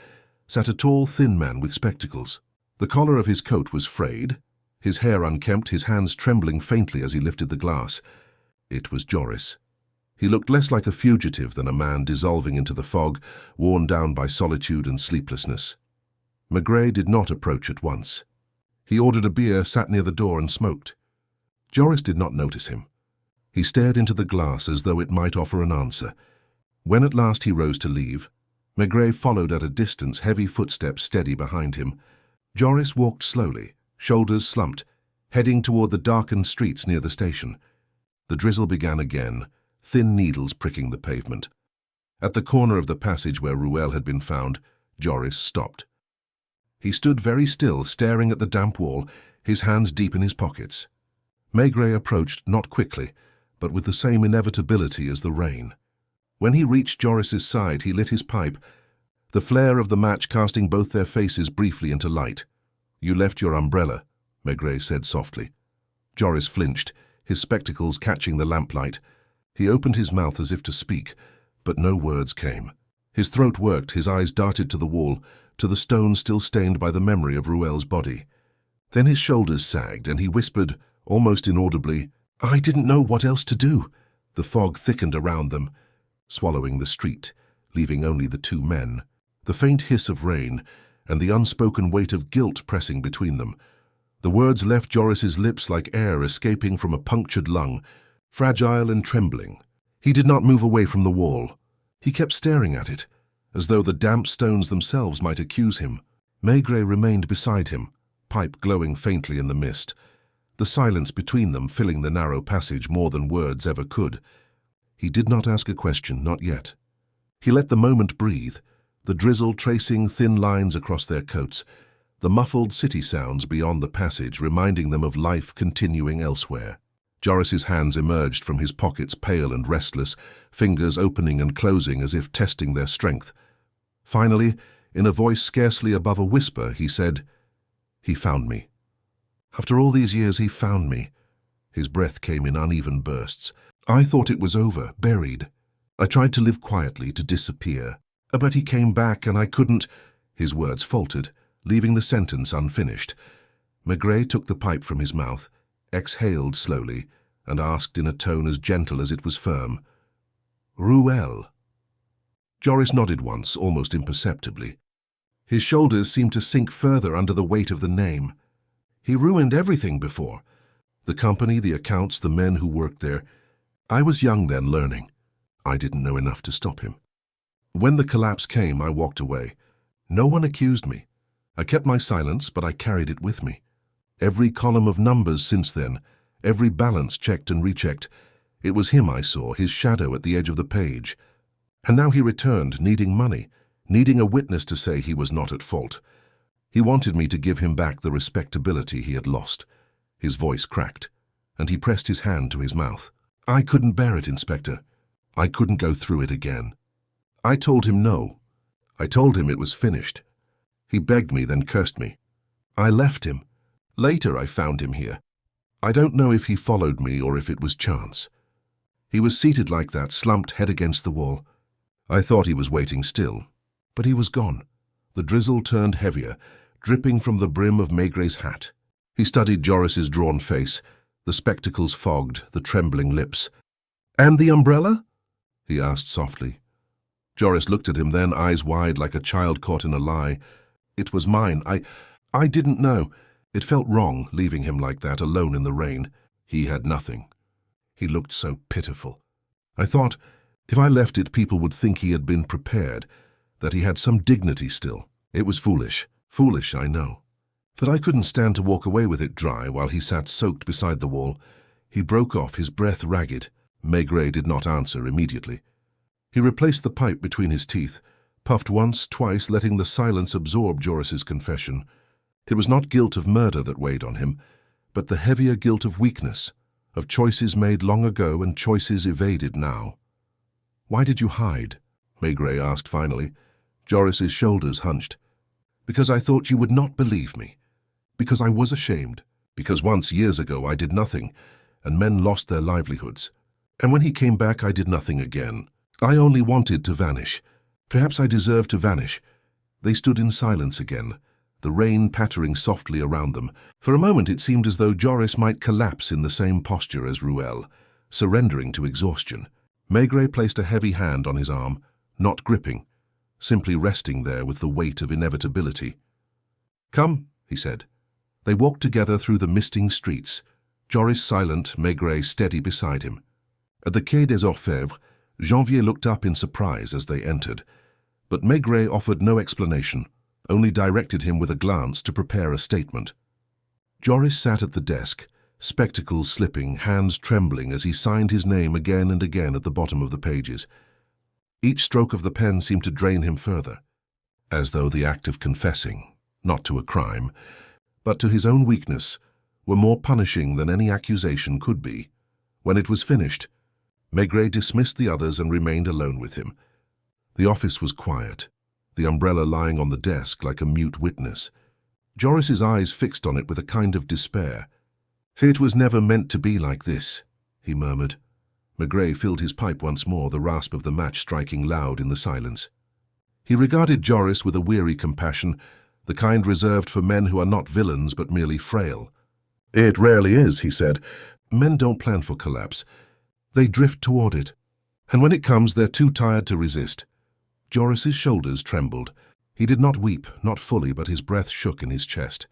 Speaker 1: sat a tall, thin man with spectacles. The collar of his coat was frayed, his hair unkempt, his hands trembling faintly as he lifted the glass. It was Joris. He looked less like a fugitive than a man dissolving into the fog, worn down by solitude and sleeplessness. Maigret did not approach at once. He ordered a beer, sat near the door, and smoked. Joris did not notice him. He stared into the glass as though it might offer an answer. When at last he rose to leave, Maigret followed at a distance, heavy footsteps steady behind him. Joris walked slowly, shoulders slumped, heading toward the darkened streets near the station. The drizzle began again, thin needles pricking the pavement. At the corner of the passage where Ruel had been found, Joris stopped. He stood very still, staring at the damp wall, his hands deep in his pockets. Maigret approached, not quickly, but with the same inevitability as the rain. When he reached Joris's side, he lit his pipe, the flare of the match casting both their faces briefly into light. "You left your umbrella," Maigret said softly. Joris flinched, his spectacles catching the lamplight. He opened his mouth as if to speak, but no words came. His throat worked, his eyes darted to the wall, to the stone still stained by the memory of Ruel's body. Then his shoulders sagged, and he whispered, almost inaudibly, "I didn't know what else to do." The fog thickened around them, swallowing the street, leaving only the two men, the faint hiss of rain, and the unspoken weight of guilt pressing between them. The words left Joris's lips like air escaping from a punctured lung, fragile and trembling. He did not move away from the wall. He kept staring at it, as though the damp stones themselves might accuse him. Maigret remained beside him, pipe glowing faintly in the mist, the silence between them filling the narrow passage more than words ever could. He did not ask a question, not yet. He let the moment breathe, the drizzle tracing thin lines across their coats, the muffled city sounds beyond the passage reminding them of life continuing elsewhere. Joris's hands emerged from his pockets, pale and restless, fingers opening and closing as if testing their strength. Finally, in a voice scarcely above a whisper, he said, "He found me. After all these years, he found me." His breath came in uneven bursts. "I thought it was over, buried. I tried to live quietly, to disappear. But he came back and I couldn't—" His words faltered, leaving the sentence unfinished. Maigret took the pipe from his mouth, exhaled slowly, and asked in a tone as gentle as it was firm, "Ruel?" Joris nodded once, almost imperceptibly. His shoulders seemed to sink further under the weight of the name. "He ruined everything before. The company, the accounts, the men who worked there. I was young then, learning. I didn't know enough to stop him. When the collapse came, I walked away. No one accused me. I kept my silence, but I carried it with me. Every column of numbers since then, every balance checked and rechecked. It was him I saw, his shadow at the edge of the page. And now he returned, needing money, needing a witness to say he was not at fault. He wanted me to give him back the respectability he had lost." His voice cracked, and he pressed his hand to his mouth. "I couldn't bear it, Inspector. I couldn't go through it again. I told him no. I told him it was finished. He begged me, then cursed me. I left him. Later I found him here. I don't know if he followed me or if it was chance. He was seated like that, slumped head against the wall. I thought he was waiting still, but he was gone. The drizzle turned heavier, dripping from the brim of Maigret's hat. He studied Joris's drawn face, the spectacles fogged, the trembling lips. "And the umbrella?" he asked softly. Joris looked at him then, eyes wide like a child caught in a lie. "It was mine. I didn't know. It felt wrong, leaving him like that, alone in the rain. He had nothing. He looked so pitiful. I thought, if I left it, people would think he had been prepared, that he had some dignity still. It was foolish. Foolish, I know. But I couldn't stand to walk away with it dry while he sat soaked beside the wall." He broke off, his breath ragged. Maigret did not answer immediately. He replaced the pipe between his teeth, puffed once, twice, letting the silence absorb Joris's confession. It was not guilt of murder that weighed on him, but the heavier guilt of weakness, of choices made long ago and choices evaded now. "Why did you hide?" Maigret asked finally. Joris's shoulders hunched. "Because I thought you would not believe me. Because I was ashamed. Because once, years ago, I did nothing, and men lost their livelihoods. And when he came back, I did nothing again. I only wanted to vanish. Perhaps I deserved to vanish. They stood in silence again, the rain pattering softly around them. For a moment it seemed as though Joris might collapse in the same posture as Ruel, surrendering to exhaustion. Maigret placed a heavy hand on his arm, not gripping, simply resting there with the weight of inevitability. "Come," he said. They walked together through the misting streets, Joris silent, Maigret steady beside him. At the Quai des Orfèvres, Janvier looked up in surprise as they entered, but Maigret offered no explanation, only directed him with a glance to prepare a statement. Joris sat at the desk, spectacles slipping, hands trembling as he signed his name again and again at the bottom of the pages. Each stroke of the pen seemed to drain him further, as though the act of confessing, not to a crime, but to his own weakness, were more punishing than any accusation could be. When it was finished, Maigret dismissed the others and remained alone with him. The office was quiet, the umbrella lying on the desk like a mute witness. Joris's eyes fixed on it with a kind of despair. "It was never meant to be like this," he murmured. Maigret filled his pipe once more, the rasp of the match striking loud in the silence. He regarded Joris with a weary compassion, the kind reserved for men who are not villains but merely frail. "It rarely is," he said. "Men don't plan for collapse. They drift toward it. And when it comes, they're too tired to resist." Joris's shoulders trembled. He did not weep, not fully, but his breath shook in his chest.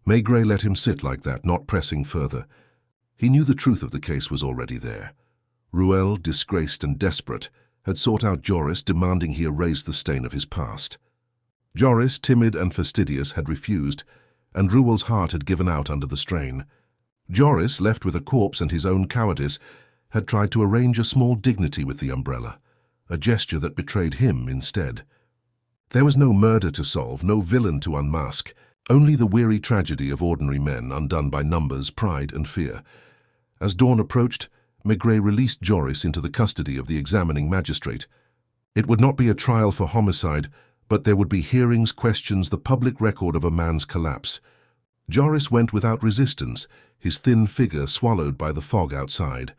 Speaker 1: Maigret let him sit like that, not pressing further. He knew the truth of the case was already there. Ruel, disgraced and desperate, had sought out Joris, demanding he erase the stain of his past. Joris, timid and fastidious, had refused, and Ruel's heart had given out under the strain. Joris, left with a corpse and his own cowardice, had tried to arrange a small dignity with the umbrella, a gesture that betrayed him instead. There was no murder to solve, no villain to unmask, only the weary tragedy of ordinary men undone by numbers, pride and fear. As dawn approached, Maigret released Joris into the custody of the examining magistrate. It would not be a trial for homicide, but there would be hearings, questions, the public record of a man's collapse. Joris went without resistance, his thin figure swallowed by the fog outside.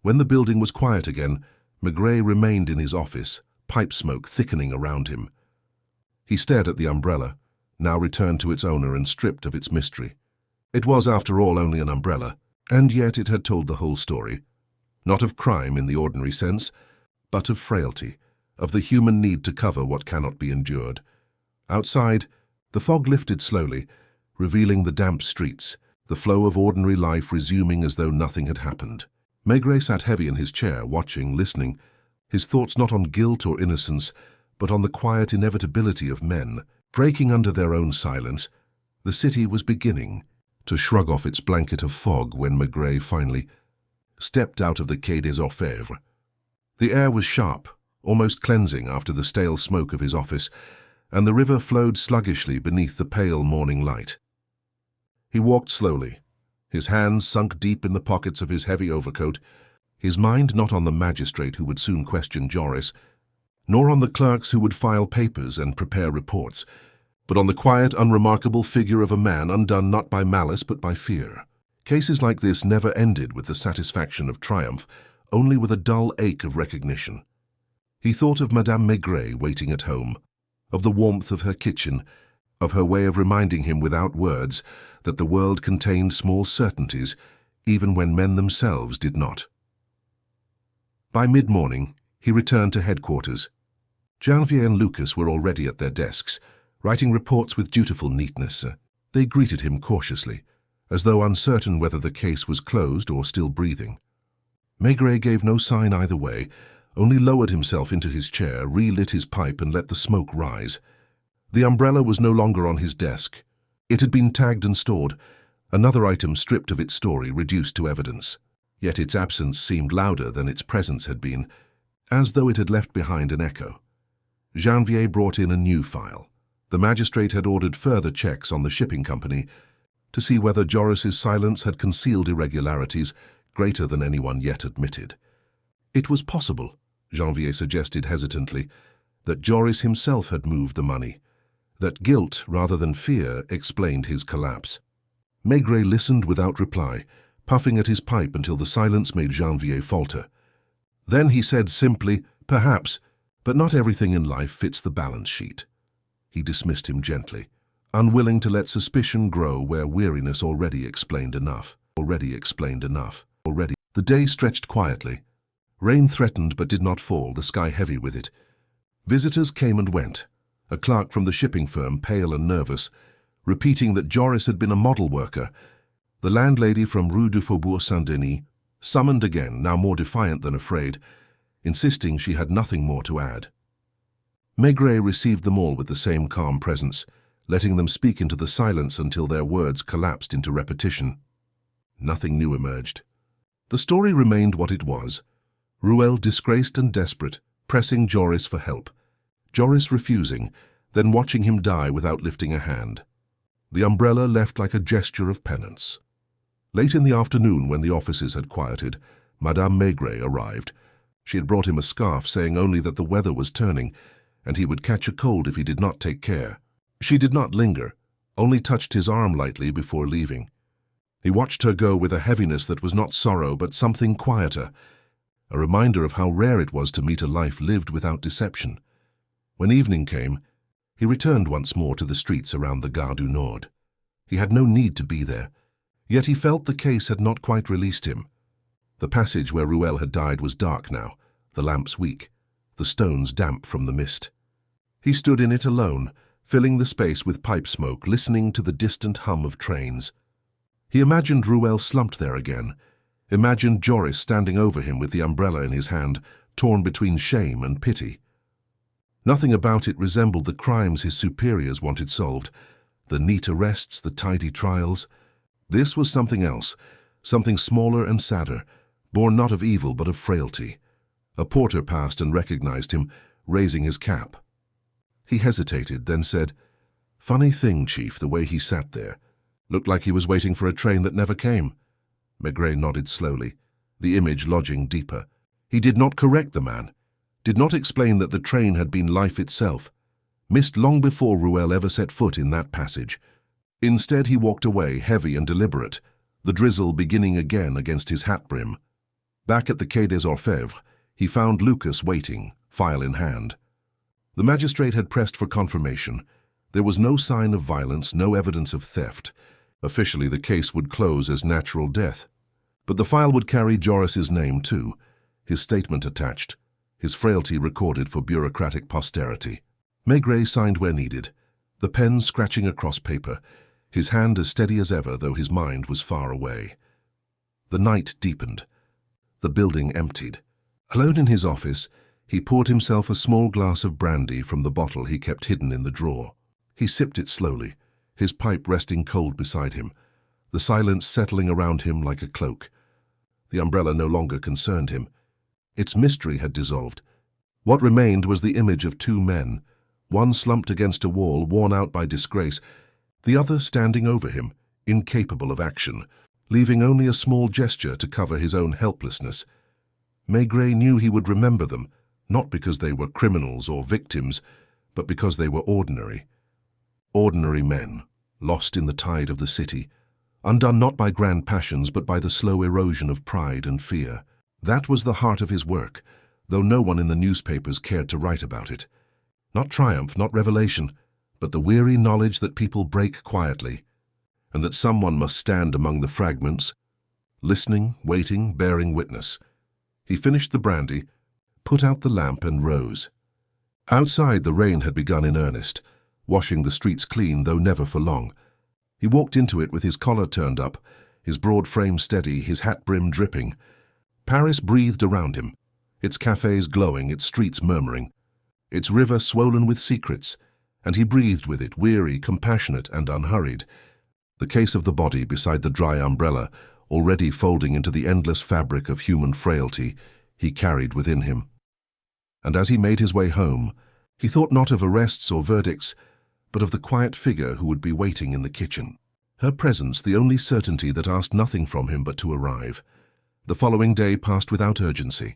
Speaker 1: When the building was quiet again, Maigret remained in his office, pipe smoke thickening around him. He stared at the umbrella, now returned to its owner and stripped of its mystery. It was, after all, only an umbrella, and yet it had told the whole story. Not of crime in the ordinary sense, but of frailty, of the human need to cover what cannot be endured. Outside, the fog lifted slowly, revealing the damp streets, the flow of ordinary life resuming as though nothing had happened. Maigret sat heavy in his chair, watching, listening, his thoughts not on guilt or innocence, but on the quiet inevitability of men. Breaking under their own silence, the city was beginning to shrug off its blanket of fog when Maigret finally stepped out of the Quai des Orfèvres. The air was sharp, almost cleansing after the stale smoke of his office, and the river flowed sluggishly beneath the pale morning light. He walked slowly, his hands sunk deep in the pockets of his heavy overcoat, his mind not on the magistrate who would soon question Joris, nor on the clerks who would file papers and prepare reports, but on the quiet, unremarkable figure of a man undone not by malice but by fear. Cases like this never ended with the satisfaction of triumph, only with a dull ache of recognition. He thought of Madame Maigret waiting at home, of the warmth of her kitchen, of her way of reminding him without words that the world contained small certainties, even when men themselves did not. By mid-morning, he returned to headquarters. Janvier and Lucas were already at their desks, writing reports with dutiful neatness. They greeted him cautiously, as though uncertain whether the case was closed or still breathing. Maigret gave no sign either way, only lowered himself into his chair, relit his pipe and let the smoke rise. The umbrella was no longer on his desk. It had been tagged and stored, another item stripped of its story, reduced to evidence. Yet its absence seemed louder than its presence had been, as though it had left behind an echo. Janvier brought in a new file. The magistrate had ordered further checks on the shipping company to see whether Joris's silence had concealed irregularities greater than anyone yet admitted. It was possible, Janvier suggested hesitantly, that Joris himself had moved the money, that guilt rather than fear explained his collapse. Maigret listened without reply, puffing at his pipe until the silence made Janvier falter. Then he said simply, "Perhaps, but not everything in life fits the balance sheet." He dismissed him gently, unwilling to let suspicion grow where weariness already explained enough. The day stretched quietly. Rain threatened but did not fall, the sky heavy with it. Visitors came and went. A clerk from the shipping firm, pale and nervous, repeating that Joris had been a model worker. The landlady from Rue du Faubourg Saint-Denis, summoned again, now more defiant than afraid, insisting she had nothing more to add. Maigret received them all with the same calm presence, letting them speak into the silence until their words collapsed into repetition. Nothing new emerged. The story remained what it was. Ruel disgraced and desperate, pressing Joris for help. Joris refusing, then watching him die without lifting a hand. The umbrella left like a gesture of penance. Late in the afternoon, when the offices had quieted, Madame Maigret arrived. She had brought him a scarf, saying only that the weather was turning, and he would catch a cold if he did not take care. She did not linger, only touched his arm lightly before leaving. He watched her go with a heaviness that was not sorrow but something quieter, a reminder of how rare it was to meet a life lived without deception. When evening came, he returned once more to the streets around the Gare du Nord. He had no need to be there, yet he felt the case had not quite released him. The passage where Ruel had died was dark now, the lamps weak, the stones damp from the mist. He stood in it alone, filling the space with pipe smoke, listening to the distant hum of trains. He imagined Ruel slumped there again, imagined Joris standing over him with the umbrella in his hand, torn between shame and pity. Nothing about it resembled the crimes his superiors wanted solved, the neat arrests, the tidy trials. This was something else, something smaller and sadder, born not of evil but of frailty. A porter passed and recognized him, raising his cap. He hesitated, then said, "Funny thing, Chief, the way he sat there. Looked like he was waiting for a train that never came." Maigret nodded slowly, the image lodging deeper. He did not correct the man, did not explain that the train had been life itself, missed long before Ruel ever set foot in that passage. Instead he walked away, heavy and deliberate, the drizzle beginning again against his hat brim. Back at the Quai des Orfèvres, he found Lucas waiting, file in hand. The magistrate had pressed for confirmation. There was no sign of violence, no evidence of theft. Officially, the case would close as natural death. But the file would carry Joris's name too, his statement attached, his frailty recorded for bureaucratic posterity. Maigret signed where needed, the pen scratching across paper, his hand as steady as ever, though his mind was far away. The night deepened. The building emptied. Alone in his office, he poured himself a small glass of brandy from the bottle he kept hidden in the drawer. He sipped it slowly, his pipe resting cold beside him, the silence settling around him like a cloak. The umbrella no longer concerned him. Its mystery had dissolved. What remained was the image of two men, one slumped against a wall, worn out by disgrace, the other standing over him, incapable of action, leaving only a small gesture to cover his own helplessness. Maigret knew he would remember them, not because they were criminals or victims, but because they were ordinary. Ordinary men, lost in the tide of the city, undone not by grand passions but by the slow erosion of pride and fear. That was the heart of his work, though no one in the newspapers cared to write about it. Not triumph, not revelation, but the weary knowledge that people break quietly, and that someone must stand among the fragments, listening, waiting, bearing witness. He finished the brandy, put out the lamp and rose. Outside the rain had begun in earnest, washing the streets clean, though never for long. He walked into it with his collar turned up, his broad frame steady, his hat brim dripping. Paris breathed around him, its cafes glowing, its streets murmuring, its river swollen with secrets, and he breathed with it, weary, compassionate, and unhurried. The case of the body beside the dry umbrella, already folding into the endless fabric of human frailty, he carried within him. And as he made his way home, he thought not of arrests or verdicts, but of the quiet figure who would be waiting in the kitchen. Her presence the only certainty that asked nothing from him but to arrive. The following day passed without urgency.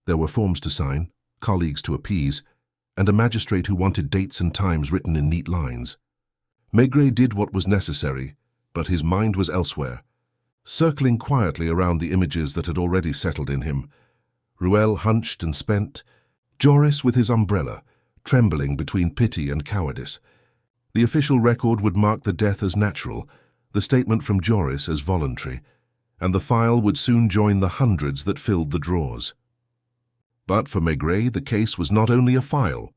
Speaker 1: There were forms to sign, colleagues to appease, and a magistrate who wanted dates and times written in neat lines. Maigret did what was necessary, but his mind was elsewhere. circling quietly around the images that had already settled in him. Ruel hunched and spent, Joris with his umbrella, trembling between pity and cowardice. The official record would mark the death as natural, the statement from Joris as voluntary, and the file would soon join the hundreds that filled the drawers. But for Maigret, the case was not only a file.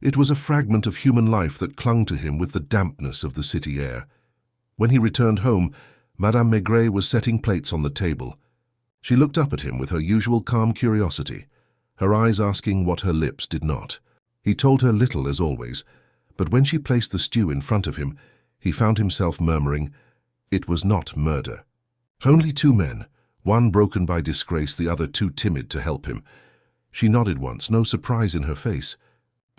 Speaker 1: It was a fragment of human life that clung to him with the dampness of the city air. When he returned home, Madame Maigret was setting plates on the table. She looked up at him with her usual calm curiosity, her eyes asking what her lips did not. He told her little as always, but when she placed the stew in front of him, he found himself murmuring, "It was not murder." Only two men, one broken by disgrace, the other too timid to help him. She nodded once, no surprise in her face.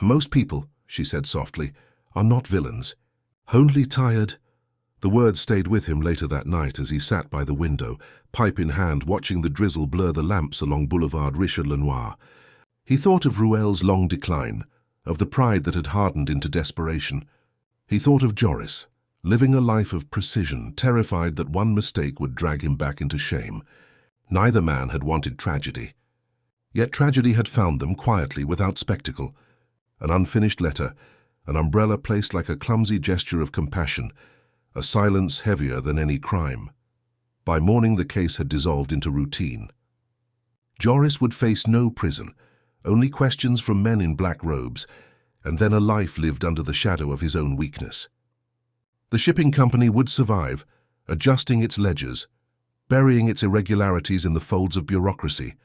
Speaker 1: "Most people," she said softly, "are not villains. Only tired." The words stayed with him later that night as he sat by the window, pipe in hand, watching the drizzle blur the lamps along Boulevard Richelieu. He thought of Ruel's long decline, of the pride that had hardened into desperation. He thought of Joris, living a life of precision, terrified that one mistake would drag him back into shame. Neither man had wanted tragedy. Yet tragedy had found them quietly, without spectacle. An unfinished letter, an umbrella placed like a clumsy gesture of compassion, a silence heavier than any crime. By morning the case had dissolved into routine. Joris would face no prison, only questions from men in black robes, and then a life lived under the shadow of his own weakness. The shipping company would survive, adjusting its ledgers, burying its irregularities in the folds of bureaucracy.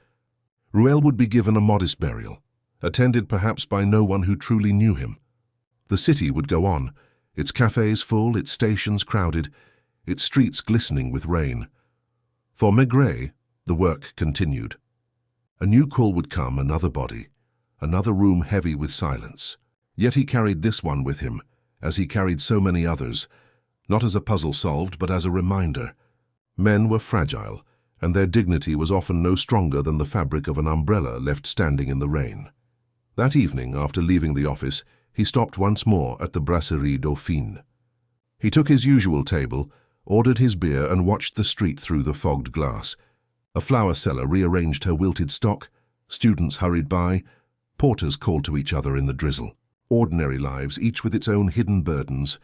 Speaker 1: Ruel would be given a modest burial, attended perhaps by no one who truly knew him. The city would go on, its cafes full, its stations crowded, its streets glistening with rain. For Maigret, the work continued. A new call would come, another body, another room heavy with silence. Yet he carried this one with him, as he carried so many others, not as a puzzle solved, but as a reminder. Men were fragile, and their dignity was often no stronger than the fabric of an umbrella left standing in the rain. That evening, after leaving the office, he stopped once more at the Brasserie Dauphine. He took his usual table, ordered his beer, and watched the street through the fogged glass. A flower seller rearranged her wilted stock, students hurried by, porters called to each other in the drizzle. Ordinary lives, each with its own hidden burdens.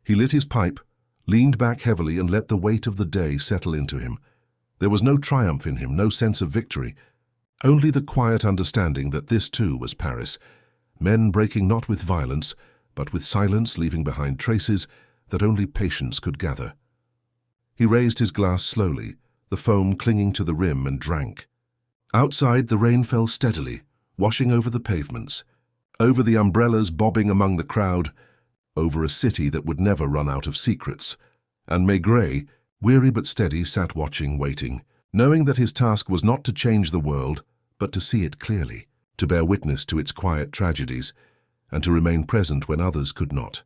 Speaker 1: He lit his pipe, leaned back heavily, and let the weight of the day settle into him. There was no triumph in him, no sense of victory, only the quiet understanding that this too was Paris, men breaking not with violence, but with silence, leaving behind traces that only patience could gather. He raised his glass slowly, the foam clinging to the rim, and drank. Outside, the rain fell steadily, washing over the pavements, over the umbrellas bobbing among the crowd, over a city that would never run out of secrets. And Maigret, weary but steady, sat watching, waiting, knowing that his task was not to change the world, but to see it clearly, to bear witness to its quiet tragedies, and to remain present when others could not.